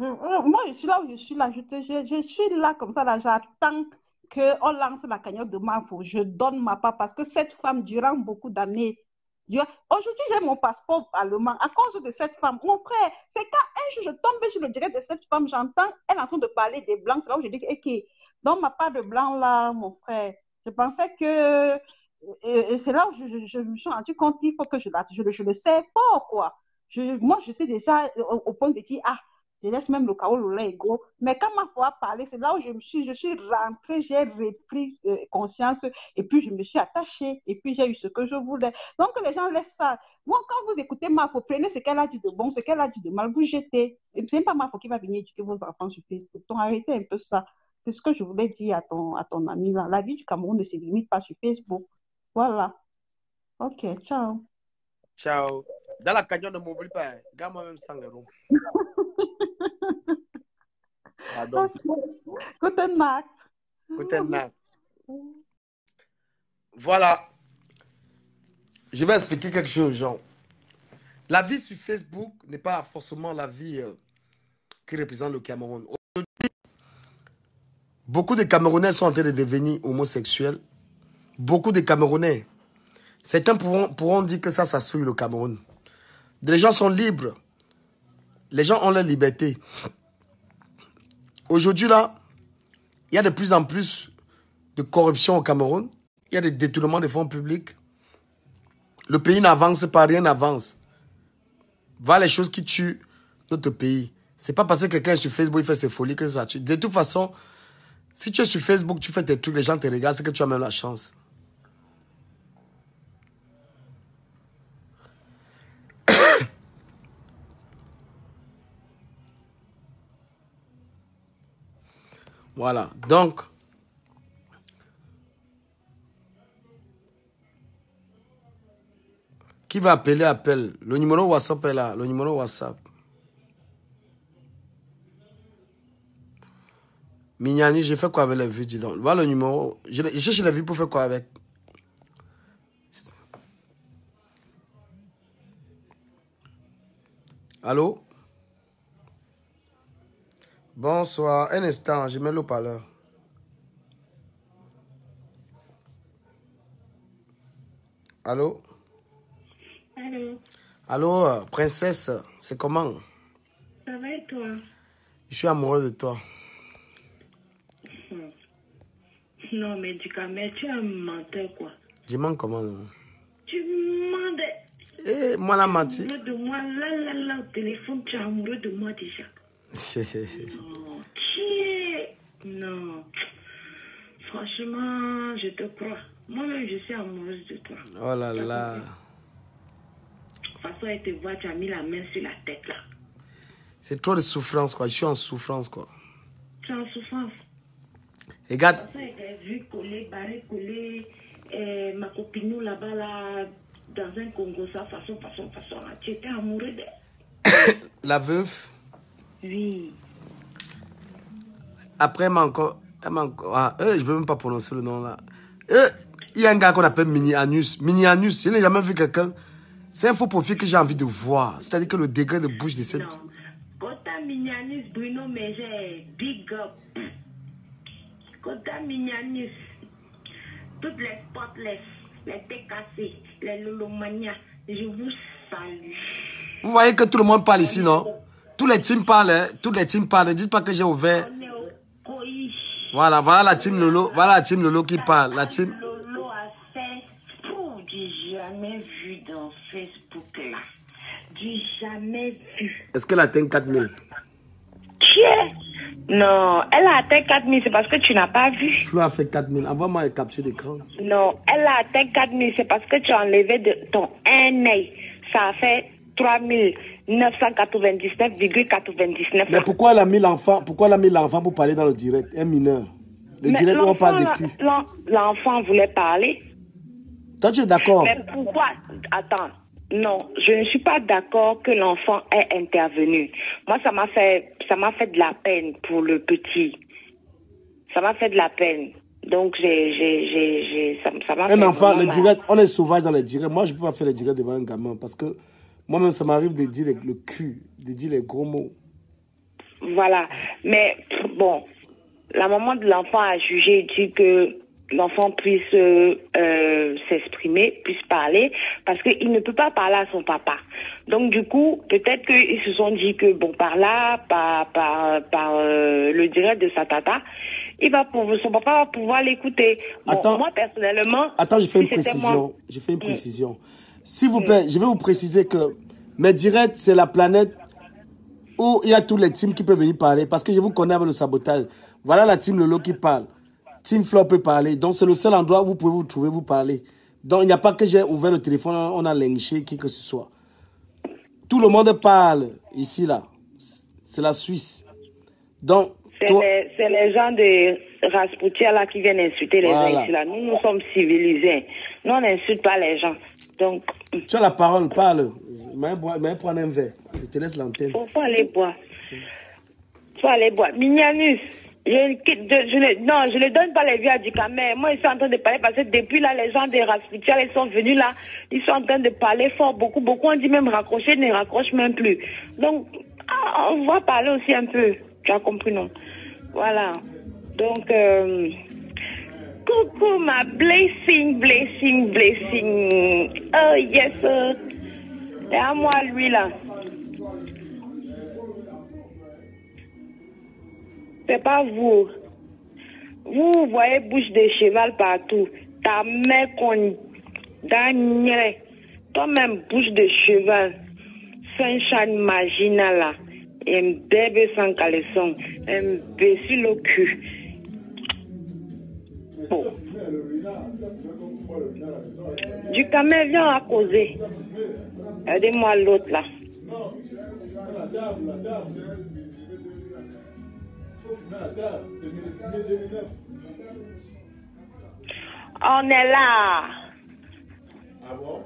je suis là où je suis là. Je suis là comme ça là. J'attends qu'on lance la cagnotte de Mafo. Je donne ma part parce que cette femme, durant beaucoup d'années, aujourd'hui, j'ai mon passeport allemand à cause de cette femme. Mon frère, c'est quand un jour je tombe sur le direct de cette femme, j'entends, elle est en train de parler des blancs. C'est là où je dis, ok, dans ma part de blanc là, mon frère, je pensais que. Et c'est là où je me suis rendu compte qu'il faut que je le sais fort, quoi. Moi, j'étais déjà au point de dire, ah, je laisse même le chaos le gros. Mais quand ma foi a parlé, c'est là où je suis rentrée, j'ai repris conscience et puis je me suis attachée et puis j'ai eu ce que je voulais. Donc, les gens laissent ça. Moi, quand vous écoutez Mafo, prenez ce qu'elle a dit de bon, ce qu'elle a dit de mal, vous jetez. Et ce n'est pas Mafo qui va venir éduquer vos enfants sur Facebook. Donc, arrêtez un peu ça. C'est ce que je voulais dire à ton ami là. La vie du Cameroun ne se limite pas sur Facebook. Voilà. Ok, ciao. Ciao. Dans la cagnotte, ne m'oublie pas. Garde-moi même 100 €. Pardon. Okay. Guten Nacht. Guten Nacht. Voilà. Je vais expliquer quelque chose aux gens. La vie sur Facebook n'est pas forcément la vie qui représente le Cameroun. Aujourd'hui, beaucoup de Camerounais sont en train de devenir homosexuels. Beaucoup de Camerounais. Certains pourront dire que ça souille le Cameroun. Les gens sont libres. Les gens ont leur liberté. Aujourd'hui, là, il y a de plus en plus de corruption au Cameroun. Il y a des détournements de fonds publics. Le pays n'avance pas, rien n'avance. Voilà les choses qui tuent notre pays. Ce n'est pas parce que quelqu'un est sur Facebook, il fait ses folies que ça tue. De toute façon, si tu es sur Facebook, tu fais tes trucs, les gens te regardent, c'est que tu as même la chance. Voilà, donc, qui va appeler, appelle. Le numéro WhatsApp est là, le numéro WhatsApp. Mignani, j'ai fait quoi avec les vues, dis donc. Voilà le numéro. Je cherche les vues pour faire quoi avec. Allô? Bonsoir. Un instant, je mets le haut-parleur. Allô? Allô? Allô, princesse, c'est comment? Ça va et toi? Je suis amoureux de toi. Non, mais du coup, mais tu es un menteur, quoi. Je mens comment? Tu mens. Eh, moi la menti. Tu es amoureux de moi, là, au téléphone, tu es amoureux de moi déjà. Non, non. Franchement, je te crois. Moi-même, je suis amoureuse de toi. Oh là là. De toute façon, elle te voit, tu as mis la main sur la tête, là. C'est trop de souffrance, quoi. Je suis en souffrance, quoi. Tu es en souffrance. Regarde. De toute façon, elle t'a vu coller, barrer, coller. Ma copine là-bas, là, dans un Congo, ça, façon. Là. Tu étais amoureux d'elle. La veuve? Oui. Après, elle m'a encore... je ne veux même pas prononcer le nom, là. Il y a un gars qu'on appelle Mini-Anus. Mini-Anus, je n'ai jamais vu quelqu'un. C'est un faux profil que j'ai envie de voir. C'est-à-dire que le degré de bouche de cette... Non. Kota Mini-Anus, Bruno Méger, big up. Kota Mini-Anus. Toutes les spotless, les TKC, les Lolomania, je vous salue. Vous voyez que tout le monde parle ici, non? Tous les teams parlent, hein? Tous les teams parlent. Ne dites pas que j'ai ouvert. On est au COI. Voilà la team Lolo. Voilà la team Lolo qui parle. La team... Lolo a fait du jamais vu dans Facebook là. Du jamais vu. Est-ce qu'elle atteint 4000? Non, elle a atteint 4000, c'est parce que tu n'as pas vu. Flo a fait 4000. Envoie-moi une capture d'écran. Non, elle a atteint 4000, c'est parce que tu as enlevé de ton un œil. Ça a fait 3999,99. Mais pourquoi elle a mis l'enfant? Pourquoi elle a mis l'enfant pour parler dans le direct? Un mineur. Le direct où on parle de cul. L'enfant voulait parler. Toi, tu es d'accord? Mais pourquoi? Attends. Non, je ne suis pas d'accord que l'enfant ait intervenu. Moi, ça m'a fait de la peine pour le petit. Ça m'a fait de la peine. Donc, ça m'a fait... Un enfant, le direct, on est sauvage dans les directs. Moi, je ne peux pas faire les directs devant un gamin parce que moi-même, ça m'arrive de dire le cul, de dire les gros mots. Voilà. Mais, bon, la maman de l'enfant a jugé et dit que l'enfant puisse s'exprimer, puisse parler, parce qu'il ne peut pas parler à son papa. Donc du coup, peut-être qu'ils se sont dit que bon, par là, par le direct de sa tata, son papa va pouvoir l'écouter. Bon, moi personnellement, attends, je fais une précision. Je fais une précision. S'il vous plaît, je vais vous préciser que mes directs, c'est la planète où il y a tous les teams qui peuvent venir parler, parce que je vous connais avec le sabotage. Voilà la team Lolo qui parle. Team Flo peut parler. Donc, c'est le seul endroit où vous pouvez vous trouver, vous parler. Donc, il n'y a pas que j'ai ouvert le téléphone, on a lynché qui que ce soit. Tout le monde parle ici, là. C'est la Suisse. Donc, c'est les gens de Rasputia, là, qui viennent insulter les gens ici, là. Nous sommes civilisés. Nous, on n'insulte pas les gens. Donc... Tu as la parole, parle. Mais prendre un verre. Je te laisse l'antenne. Faut aller boire. Faut aller boire. Minianus. Je ne donne pas les vies à Dikame. Moi, ils sont en train de parler parce que depuis là, les gens des Rasputia, ils sont venus là. Ils sont en train de parler fort. Beaucoup on dit même raccrocher, ne raccroche même plus. Donc, on va parler aussi un peu. Tu as compris, non? Voilà. Donc, coucou ma blessing. Oh, yes. C'est à moi, lui, là. C'est pas vous. Vous voyez bouche de cheval partout. Ta mère qu'on gagne. Toi-même, bouche de cheval. Sunshine marginal là. Un bébé sans caleçon. Un imbécile au cul. Bon. Du camel, viens à causer. Aidez-moi l'autre là. On est là. Ah bon?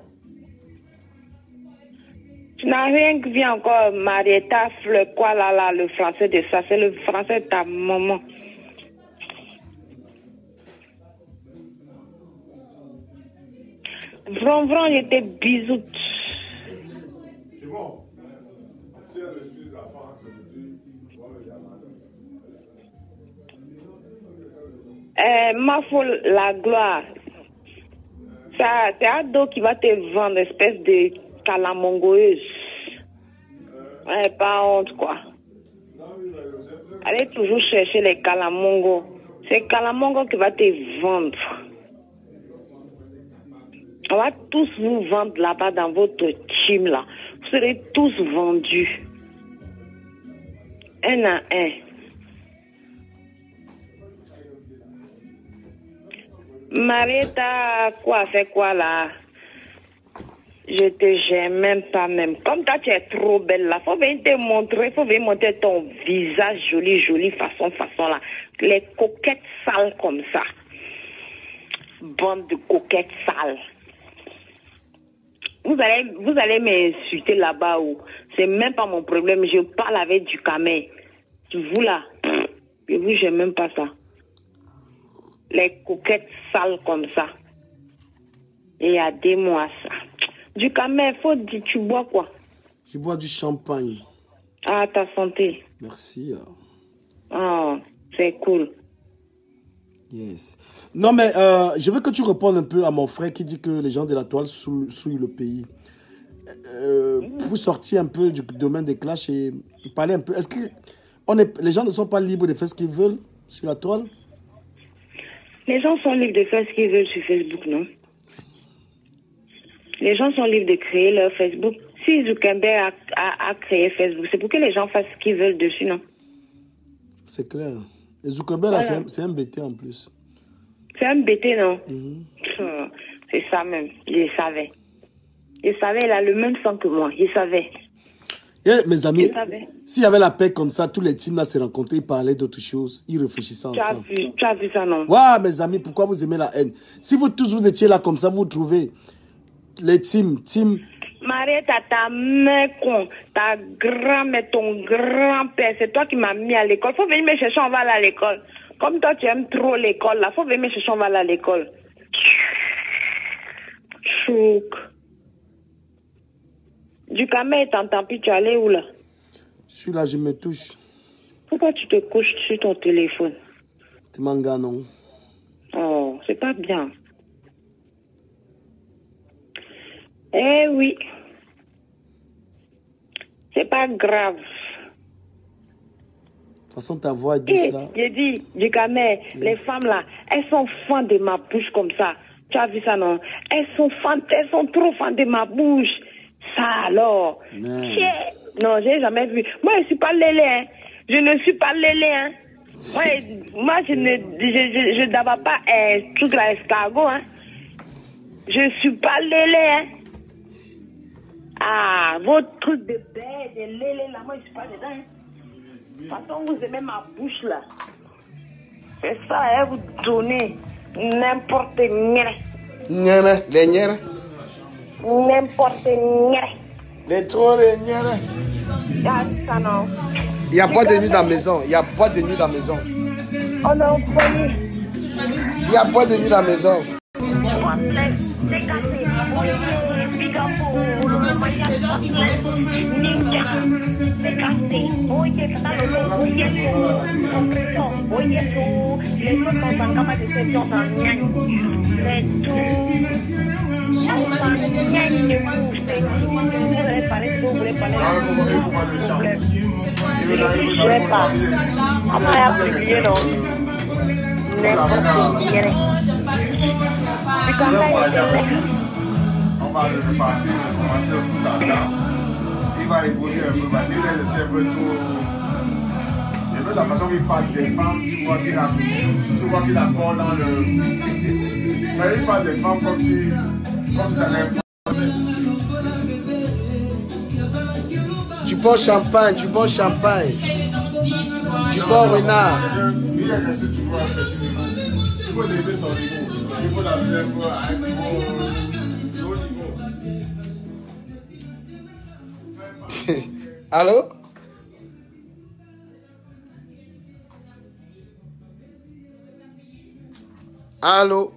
Tu n'as rien que vu encore, Marietta, quoi là, le français de ça. C'est le français de ta maman. Vron, je te bisous. C'est bon. Mafo, la gloire. C'est Ado qui va te vendre, espèce de calamongoeuse. Ouais, pas honte, quoi. Allez toujours chercher les calamongos. C'est Calamongo qui va te vendre. On va tous vous vendre là-bas dans votre team, là. Vous serez tous vendus. Un à un. Marietta, quoi, fait quoi là? Je te gêne même pas même. Comme toi, tu es trop belle là. Faut venir te montrer, faut venir montrer ton visage joli, façon là. Les coquettes sales comme ça. Bande de coquettes sales. Vous allez m'insulter là-bas où c'est même pas mon problème. Je parle avec du camé. Vous là, je vous j'aime même pas ça. Les coquettes sales comme ça. Et il y a des mois ça. Du camé, faut dire, tu bois quoi? Je bois du champagne. Ah, ta santé. Merci. Ah, c'est cool. Yes. Non, mais je veux que tu répondes un peu à mon frère qui dit que les gens de la toile souillent le pays. Pour sortir un peu du domaine des clashs et parler un peu. Est-ce que les gens ne sont pas libres de faire ce qu'ils veulent sur la toile? Les gens sont libres de faire ce qu'ils veulent sur Facebook, non? Les gens sont libres de créer leur Facebook. Si Zuckerberg a créé Facebook, c'est pour que les gens fassent ce qu'ils veulent dessus, non? C'est clair. Et Zuckerberg, voilà. C'est un BT en plus. C'est un BT, non? C'est ça même. Je savais. Il a le même sang que moi. Il savait. Mes amis, s'il y avait la paix comme ça, tous les teams là se rencontraient, ils parlaient d'autres choses, ils réfléchissaient ensemble. Tu as vu ça, non? Ouais, mes amis, pourquoi vous aimez la haine? Si vous tous vous étiez là comme ça, vous trouvez les teams. Marietta, ta mère con, ta grand-mère, ton grand-père, c'est toi qui m'as mis à l'école. Faut venir me chercher, on va aller à l'école. Comme toi, tu aimes trop l'école, là. Faut venir me chercher, on va aller à l'école. Chouk. Du camé, t'entends plus, tu es allé où, là? Je suis là, je me touche. Pourquoi tu te couches sur ton téléphone? Tu mangas, non? Oh, c'est pas bien. Eh oui. C'est pas grave. De toute façon, ta voix est douce là. J'ai dit, du camé, les femmes là, elles sont fans de ma bouche comme ça. Tu as vu ça, non? Elles sont trop fans de ma bouche. Ça alors. Non, j'ai jamais vu. Moi, je suis pas lélé, hein. Je ne suis pas lélé, hein. Moi, je n'avais pas tout l'escargot, hein. Je suis pas lélé, hein. Ah, votre truc de bête, de lélé, là, moi, je suis pas dedans, hein. De toute façon, vous aimez ma bouche, là. C'est ça, hein, vous donnez n'importe quoi. Les nières. N'importe quoi. Les trop les nières. Ça, non. Il n'y a pas de nuit dans la maison. Il n'y a pas de nuit dans la maison. Oh non, prenez. Il n'y a pas de nuit dans la maison. On va le repartir, commencer le foot ensemble. Il va évoluer un peu parce qu'il est laissé un peu trop. Et même la façon qu'il parle des femmes, tu vois qu'il a peur dans le. Ça, il parle des femmes comme si ça n'avait pas. Tu bois champagne, tu bois champagne. Tu bois renard. Il est resté toujours à un petit niveau. Il faut lever son niveau. Il faut l'amener un peu à un niveau. Allô? Allô?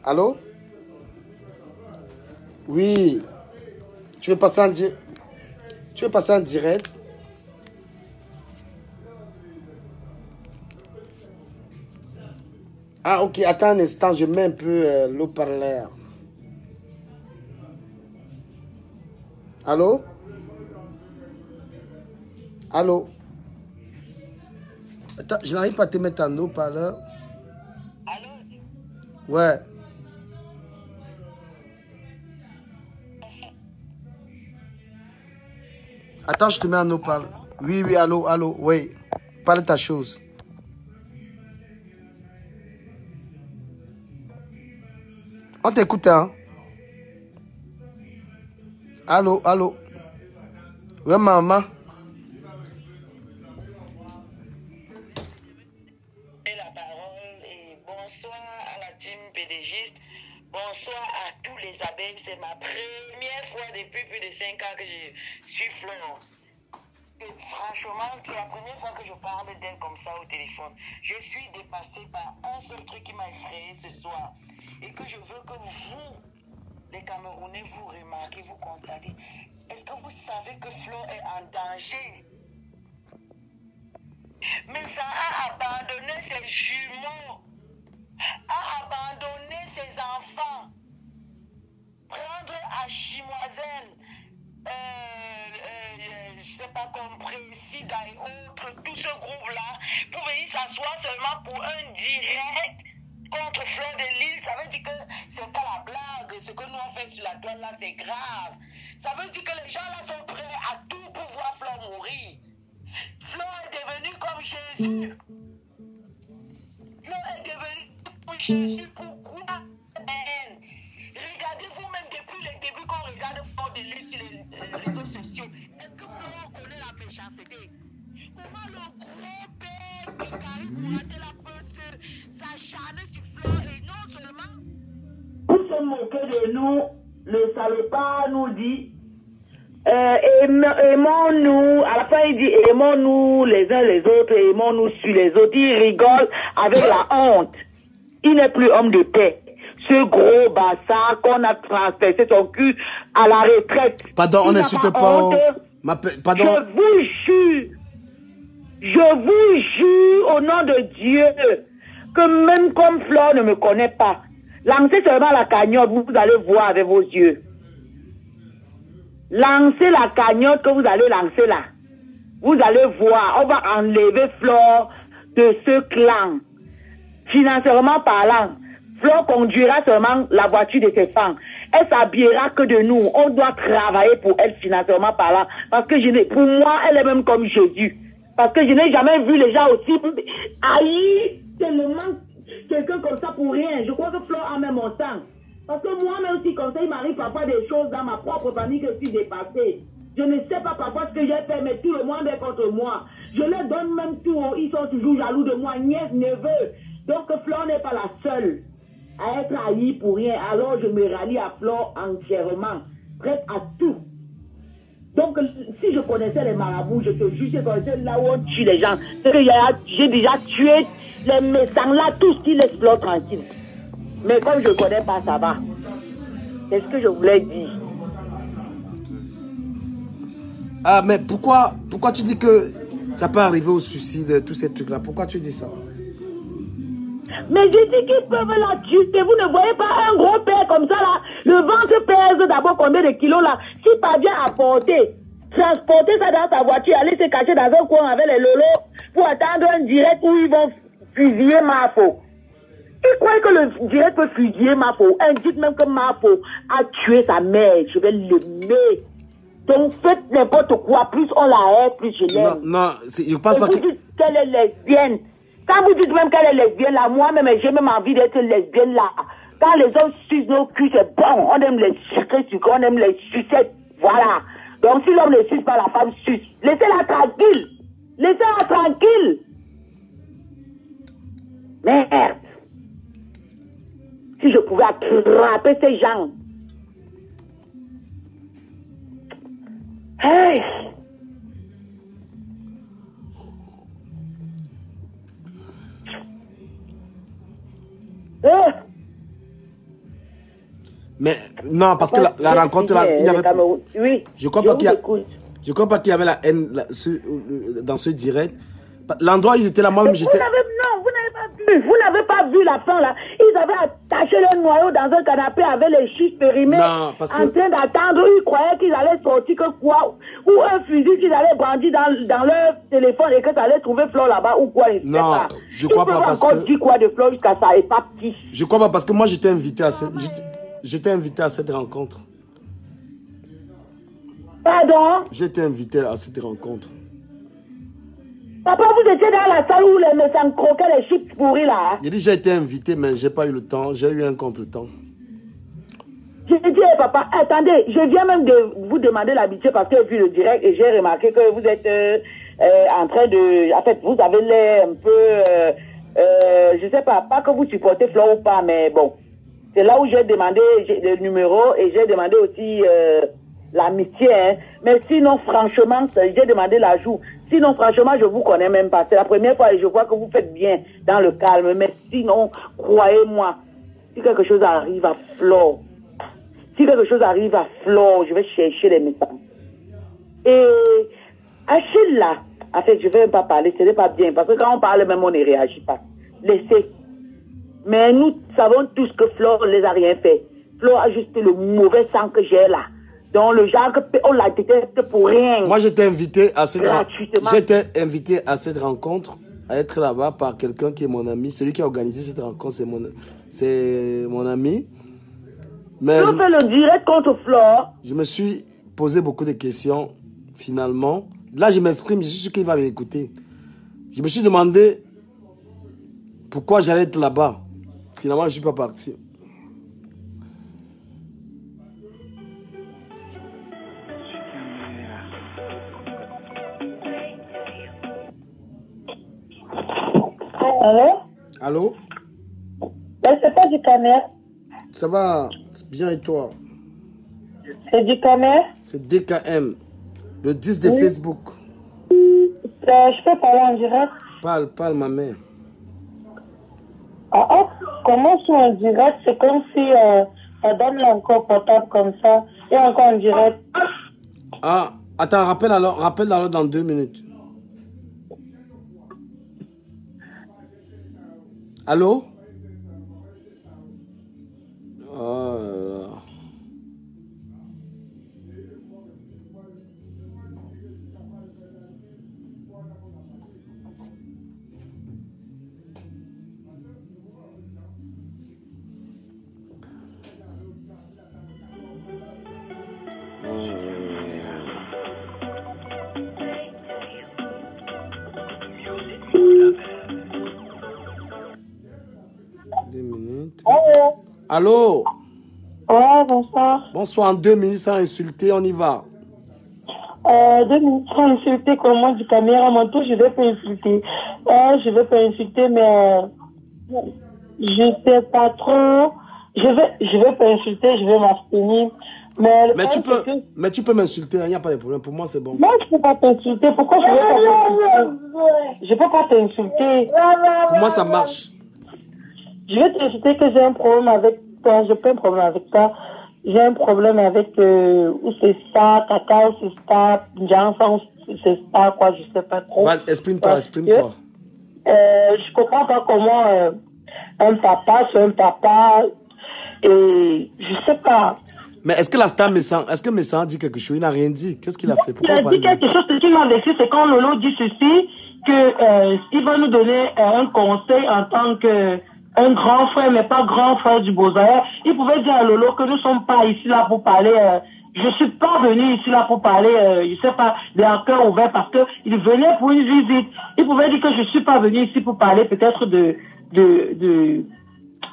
Allô? Oui. Tu veux passer en direct? Ah, ok, attends un instant, je mets un peu l'eau-parleur. Allô? Allô? Attends, je n'arrive pas à te mettre en haut-parleur. Allô? Ouais. Attends, je te mets en haut-parleur. Oui, oui, allô, allô, oui. Parle de ta chose. On t'écoute, hein? Allô, allô. Ouais, maman. La parole et bonsoir à la team PDGiste. Bonsoir à tous les abeilles. C'est ma première fois depuis plus de 5 ans que je suis Flore. Franchement, c'est la première fois que je parle d'elle comme ça au téléphone. Je suis dépassée par un seul truc qui m'a effrayée ce soir. Et que je veux que vous, les Camerounais, vous remarquez, vous constatez. Est-ce que vous savez que Flo est en danger? Mais ça a abandonné ses jumeaux, a abandonné ses enfants. Prendre à Chimoiselle, je sais pas compris, Sida et autres, tout ce groupe-là, pour venir s'asseoir seulement pour un direct contre Fleur de Lille, ça veut dire que c'est pas la blague. Ce que nous on fait sur la toile là, c'est grave. Ça veut dire que les gens là sont prêts à tout pour voir Fleur mourir. Fleur est devenu comme Jésus. Fleur est devenu comme Jésus. Pourquoi la haine? Regardez vous-même depuis le début qu'on regarde Fleur de Lille sur les réseaux sociaux. Est-ce que Fleur connaît la méchanceté? Comment le gros père de Karim Mouradela peut s'acharner sur Fleur et non seulement pour se moquer de nous, le salopard nous dit aimons-nous, à la fin il dit aimons-nous les uns les autres, aimons-nous sur les autres. Il rigole avec la honte. Il n'est plus homme de paix. Ce gros bâtard qu'on a transpercé son cul à la retraite. Pardon, on n'insulte pas. Pardon. Je vous jure au nom de Dieu que même comme Flore ne me connaît pas, lancez seulement la cagnotte, vous allez voir avec vos yeux. Lancez la cagnotte que vous allez lancer là. Vous allez voir, on va enlever Flore de ce clan. Financièrement parlant, Flore conduira seulement la voiture de ses femmes. Elle s'habillera que de nous. On doit travailler pour elle financièrement parlant. Parce que pour moi, elle est même comme Jésus. Parce que je n'ai jamais vu les gens aussi haïr tellement quelqu'un comme ça pour rien. Je crois que Flore a même mon sang. Parce que moi-même aussi, comme ça, il m'arrive parfois des choses dans ma propre famille que je suis dépassée. Je ne sais pas parfois ce que j'ai fait, mais tout le monde est contre moi. Je leur donne même tout. Ils sont toujours jaloux de moi, nièce, neveu. Donc Flore n'est pas la seule à être haïe pour rien. Alors je me rallie à Flore entièrement, prête à tout. Donc si je connaissais les marabouts, je te jure, je connaissais là où on tue les gens. C'est que j'ai déjà tué les méchants là, tous qui laissent Flore tranquille. Mais comme je ne connais pas, ça va. C'est ce que je voulais dire. Ah, mais pourquoi tu dis que ça peut arriver au suicide, tous ces trucs-là? Pourquoi tu dis ça? Mais je dis qu'ils peuvent la tuer. Vous ne voyez pas un gros père comme ça là? Le ventre pèse d'abord combien de kilos là? S'il parvient à porter, transporter ça dans sa voiture, aller se cacher dans un coin avec les lolos pour attendre un direct où ils vont fusiller Mafo. Ils croient que le direct peut fusiller Mafo. Indique même que Mafo a tué sa mère. Je vais l'aimer. Donc faites n'importe quoi. Plus on la hait, plus je l'aime. Non, je pense pas que... Vous dites qu'elle est lesbienne. Quand vous dites même qu'elle est lesbienne, là, moi-même, j'ai même envie d'être lesbienne, là. Quand les hommes sucent nos culs, c'est bon. On aime les sucrés, on aime les sucettes. Voilà. Donc, si l'homme ne suce pas, la femme suce. Laissez-la tranquille. Laissez-la tranquille. Merde. Si je pouvais attraper ces gens. Hey! Mais non, parce que la rencontre, là, il y avait... Oui, je crois pas qu'il y avait la haine dans ce direct. L'endroit où ils étaient là, moi, j'étais... Non, vous n'avez pas vu. Vous n'avez pas vu la fin, là. Ils avaient attaché le noyau dans un canapé avec les chiffres périmés. En train d'attendre. Ils croyaient qu'ils allaient sortir que quoi. Ou un fusil qu'ils allaient brandir dans leur téléphone et que ça allait trouver Flore là-bas ou quoi. Non, je crois pas parce que... encore dit quoi de Flore jusqu'à ça et pas petit. Je crois pas parce que moi, j'étais invité à cette rencontre. Pardon? J'étais invité à cette rencontre. Papa, vous étiez dans la salle où les médecins croquaient les chips pourris là. Hein? J'ai dit j'ai été invité, mais j'ai pas eu le temps. J'ai eu un contre-temps. J'ai dit, papa, attendez, je viens même de vous demander l'habitude parce que j'ai vu le direct et j'ai remarqué que vous êtes en train de... En fait, vous avez l'air un peu... je sais pas que vous supportez Flore ou pas, mais bon. C'est là où j'ai demandé le numéro et j'ai demandé aussi l'amitié. Hein. Mais sinon, franchement, j'ai demandé l'ajout. Sinon, franchement, je vous connais même pas. C'est la première fois et je vois que vous faites bien dans le calme. Mais sinon, croyez-moi, si quelque chose arrive à Flore, je vais chercher les messages. Et Achille là, en fait, je vais même pas parler, ce n'est pas bien. Parce que quand on parle même, on ne réagit pas. Laissez. Mais nous savons tous que Flore ne les a rien fait. Flore a juste le mauvais sang que j'ai là. Donc le genre on l'a détesté pour rien. Moi j'étais invité à cette rencontre, à être là-bas par quelqu'un qui est mon ami. Celui qui a organisé cette rencontre, c'est mon ami. Mais tu fais le direct contre Flore. Je me suis posé beaucoup de questions. Finalement, là je m'exprime, je suis sûr qu'il va m'écouter. Je me suis demandé pourquoi j'allais être là-bas. Finalement, je ne suis pas parti. Allô? Allô? C'est pas du Camer. Ça va bien et toi? C'est du Camer? C'est DKM, le 10 de Facebook. Je peux parler en direct? Parle ma mère. Comment c'est en direct? C'est comme si ça donne encore portable comme ça. Et encore en direct. Attends, rappelle alors dans 2 minutes. Allô? Oh là là. Allô? Ouais, bonsoir. Bonsoir, en 2 minutes sans insulter, on y va. 2 minutes sans insulter, comment du caméra, mon tour, je vais pas insulter. Je vais pas insulter, mais je sais pas trop. Je vais pas insulter, je vais m'abstenir. Mais tu peux m'insulter, il n'y a pas de problème. Pour moi, c'est bon. Moi, je peux pas t'insulter. Pourquoi je vais pas t'insulter? Je peux pas t'insulter. Pour moi, ça marche. Je vais t'insulter que j'ai un problème avec toi. J'ai pas un problème avec toi. J'ai un problème avec où c'est ça, caca, où c'est ça, Jansan, c'est ça, quoi, je sais pas trop. Exprime-toi. Je comprends pas comment un papa, c'est un papa, et je sais pas. Mais est-ce que la star Messant dit quelque chose? Il n'a rien dit. Qu'est-ce qu'il a fait? Il a dit quelque chose. Ce qui m'a vexé, c'est quand Lolo dit ceci, il va nous donner un conseil en tant que un grand frère, mais pas grand frère du Beaux-Arts. Il pouvait dire à Lolo que nous ne sommes pas ici là pour parler. Je suis pas venu ici là pour parler, je sais pas, d'un cœur ouvert parce que il venait pour une visite. Il pouvait dire que je suis pas venu ici pour parler peut-être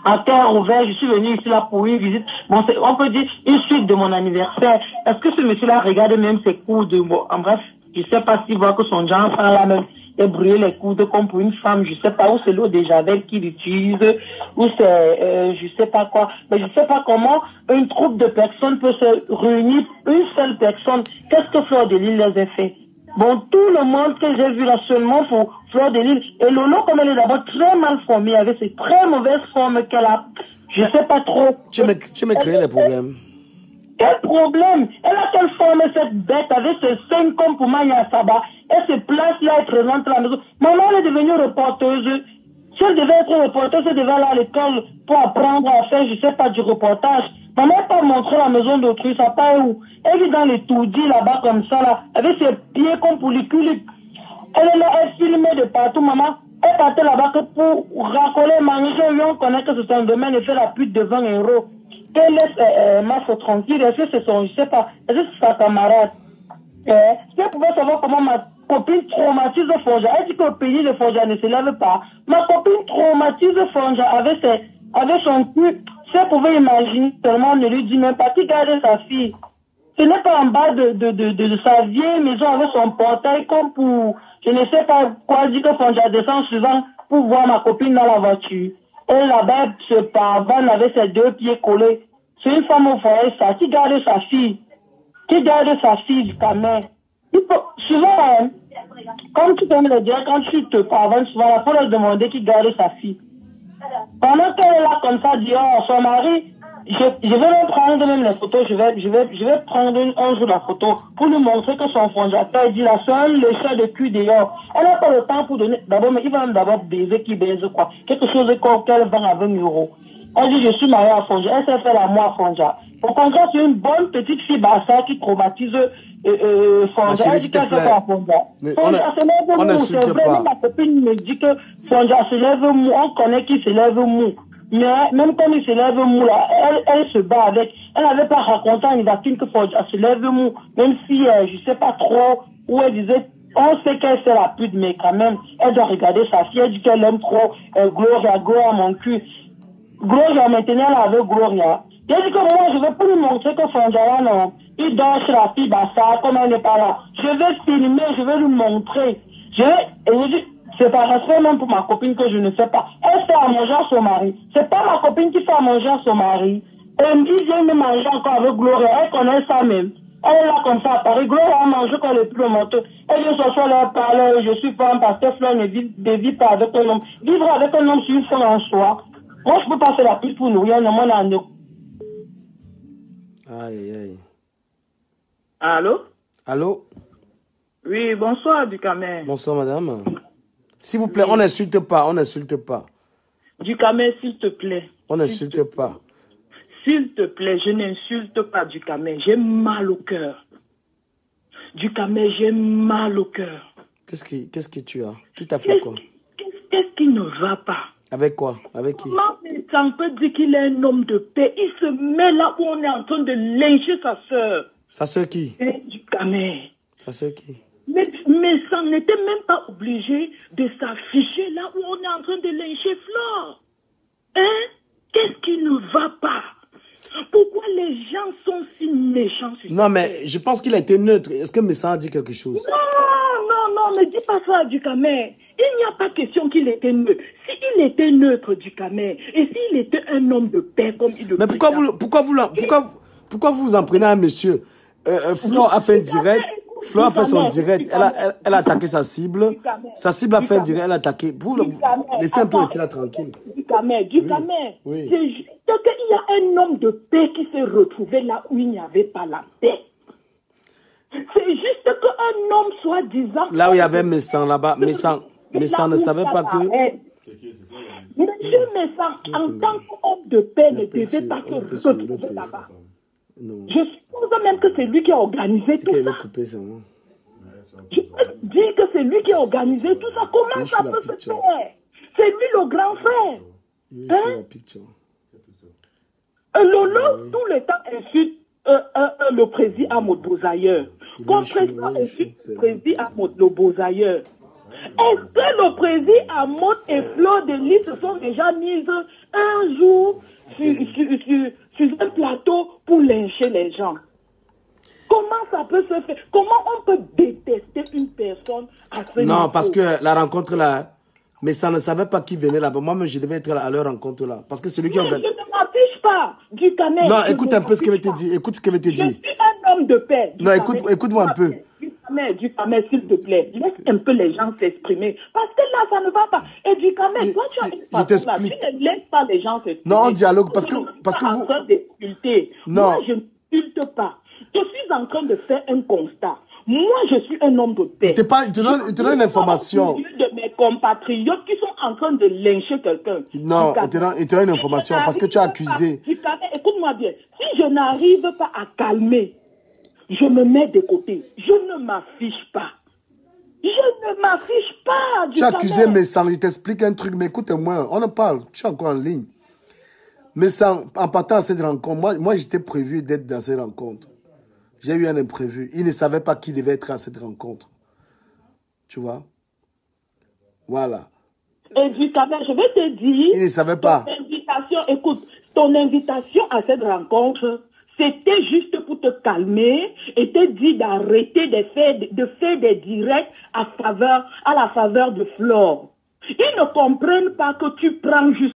à cœur ouvert. Je suis venu ici là pour une visite. Bon, on peut dire une suite de mon anniversaire. Est-ce que ce monsieur-là regarde même ses coups de bon, en bref, je sais pas s'il voit que son genre là même et brûler les coudes comme pour une femme, je sais pas où c'est l'eau de Javel qu'il utilise, où c'est, je sais pas quoi, mais je sais pas comment une troupe de personnes peut se réunir, une seule personne. Qu'est-ce que Fleur de Lys les a fait? Bon, tout le monde que j'ai vu là seulement pour Fleur de Lys. Et Lolo, comme elle est d'abord très mal formée, avec ses très mauvaises formes qu'elle a, je sais pas trop. Tu me crées les problèmes. Quel problème? Elle a quelle forme cette bête avec ses 5 ans pour Maya Saba? Elle se place là et présente la maison. Maman, elle est devenue reporteuse. Si elle devait être reporteuse, elle devait aller à l'école pour apprendre à faire, je sais pas, du reportage. Maman n'a pas montré la maison d'autrui, ça part où? Elle vit dans les taudis là-bas comme ça, là, avec ses pieds comme pour les culs. Elle est là, elle filmait de partout, maman. Elle partait là-bas que pour racoler, manger, on connaît que c'est son domaine, elle fait la pute de 20 €. Qu'elle laisse Mafo tranquille, est-ce que c'est son, je sais pas, est-ce que c'est sa camarade? Si elle pouvait savoir comment ma copine traumatise Fonja, elle dit qu'au pays de Fonja ne se lève pas. Ma copine traumatise Fonja avec son cul. Si elle pouvait imaginer, seulement on ne lui dit même pas qui garde sa fille. Ce n'est pas en bas de sa vieille maison avec son portail comme pour, je ne sais pas quoi dire que Fonja descend souvent pour voir ma copine dans la voiture. Elle là-bas se pavane avec ses 2 pieds collés. C'est une femme au foyer, ça. Qui garde sa fille? Qui garde sa fille du camet? Souvent, comme tu peux me le dire, quand tu te pavanes, souvent, il faut leur demander qui garde sa fille. Pendant qu'elle est là comme ça, dit, oh, son mari, je vais même prendre même les photos, je vais prendre un jour la photo pour lui montrer que son fondateur dit la seule lécheur de cul dehors. Elle n'a pas le temps pour donner, d'abord, mais il va même d'abord baiser qui baise quoi. Quelque chose qu'elle vend à 20 €. Elle dit, je suis mariée à Fonja. Elle s'est fait l'amour à Fonja. Au contraire, c'est une bonne petite fille bassa qui traumatise Fonja. Elle dit qu'elle s'est fait à Fonja. Fonja se lève mou. C'est vraiment ma copine me dit que Fonja se lève mou. On connaît qu'il se lève mou. Mais même comme il se lève mou, là, elle se bat avec. Elle n'avait pas raconté à Ivatine que Fonja se lève mou. Même si, je sais pas trop, où elle disait, on sait qu'elle fait la pute, mais quand même, elle doit regarder sa fille. Elle dit qu'elle aime trop Gloria, mon cul. Gloria, maintenant, elle avait Gloria. J'ai dit que moi, je vais pour lui montrer que Fonjara, non, il dort chez la fille Bassa, comme elle n'est pas là. Je vais filmer, je vais lui montrer. Et je dis, c'est par respect même pour ma copine que je ne sais pas. Elle fait à manger à son mari. C'est pas ma copine qui fait à manger à son mari. Et il vient me manger encore avec Gloria. Elle connaît ça même. Elle est là comme ça à Paris. Gloria a mangé quand elle est plus montée. Elle vient s'asseoir là, parler, je suis femme parce que Fleur ne vit pas avec un homme. Vivre avec un homme, c'est une fois en soi. Moi, je peux pas faire la pute pour nourrir un homme en eau. Aïe, aïe. Allô? Allô? Oui, bonsoir, Ducamé. Bonsoir, madame. S'il vous plaît, on n'insulte pas, on n'insulte pas. Ducamé, s'il te plaît. On n'insulte pas. S'il te plaît, je n'insulte pas Ducamé. J'ai mal au cœur. Ducamé, j'ai mal au cœur. Qu'est-ce que tu as? Qui t'a fait quoi? Qu'est-ce qui ne va pas? Avec quoi? Avec qui? Ça peut dire qu'il est un homme de paix. Il se met là où on est en train de lyncher sa sœur. Sa sœur qui? Ducamé. Sa sœur qui? Mais ça n'était même pas obligé de s'afficher là où on est en train de lyncher Flore. Hein? Qu'est-ce qui ne va pas? Pourquoi les gens sont si méchants? Non, mais je pense qu'il a été neutre. Est-ce que Messa a dit quelque chose? Non, ne dis pas ça à Ducamé. Il n'y a pas question qu'il était neutre. S'il était neutre, Ducamé, et s'il était un homme de paix comme il le Mais pourquoi vous en prenez à un monsieur? Flore a fait un direct. Flore a fait son direct. Elle a attaqué sa cible. Sa cible a fait un direct. Elle a attaqué. Vous laissez un peu le tir tranquille. Ducamé. Oui. C'est juste qu'il y a un homme de paix qui s'est retrouvé là où il n'y avait pas la paix. C'est juste qu'un homme soi-disant... Là où il y avait Messan, là-bas, Messan ne savait pas que... Monsieur Messan, en tant qu'homme de paix, ne devait pas se retrouver là-bas. Je suppose même que c'est lui qui a organisé tout ça. Je peux dire que c'est lui qui a organisé tout ça. Comment ça peut se faire? C'est lui le grand frère. Lolo, tout le temps, insulte le président Ahmad Bozaïeur. Comme président insulte le président Ahmad Bozaïeur. Est-ce que le président Ahmad et Fleur de Lys se sont déjà mises un jour sur un plateau pour lyncher les gens? Comment ça peut se faire? Comment on peut détester une personne à ce niveau? Non, parce que la rencontre là, mais ça ne savait pas qui venait là-bas. Moi-même, je devais être à leur rencontre là. Parce que celui qui organise... Je ne m'affiche pas du Canet. Non, écoute un peu ce que je te dis. Écoute ce que je te dis. Je suis un homme de paix. Non, écoute-moi un peu. Ducamel, s'il te plaît, laisse un peu les gens s'exprimer. Parce que là, ça ne va pas. Et Ducamel, toi, tu as une façon là, tu ne laisses pas les gens s'exprimer. Non, on dialogue parce que vous... en train d'insulter. Moi, je n'insulte pas. Je suis en train de faire un constat. Moi, je suis un homme de paix. Il te donne une information. De mes compatriotes qui sont en train de lyncher quelqu'un. Non, il te donne une information parce que tu as accusé. Écoute-moi bien. Si je n'arrive pas à calmer, je me mets de côté. Je ne m'affiche pas. Je ne m'affiche pas. Tu as accusé Messang. Je t'explique un truc, mais écoute-moi. On en parle. Tu es encore en ligne. Messang, en partant à cette rencontre, moi j'étais prévu d'être dans cette rencontre. J'ai eu un imprévu. Il ne savait pas qui devait être à cette rencontre. Tu vois? Voilà. Et Ducamel, je vais te dire... Il ne savait pas. Écoute, ton invitation à cette rencontre, c'était juste pour te calmer et te dire d'arrêter de faire des directs à la faveur de Flore. Ils ne comprennent pas que tu prends juste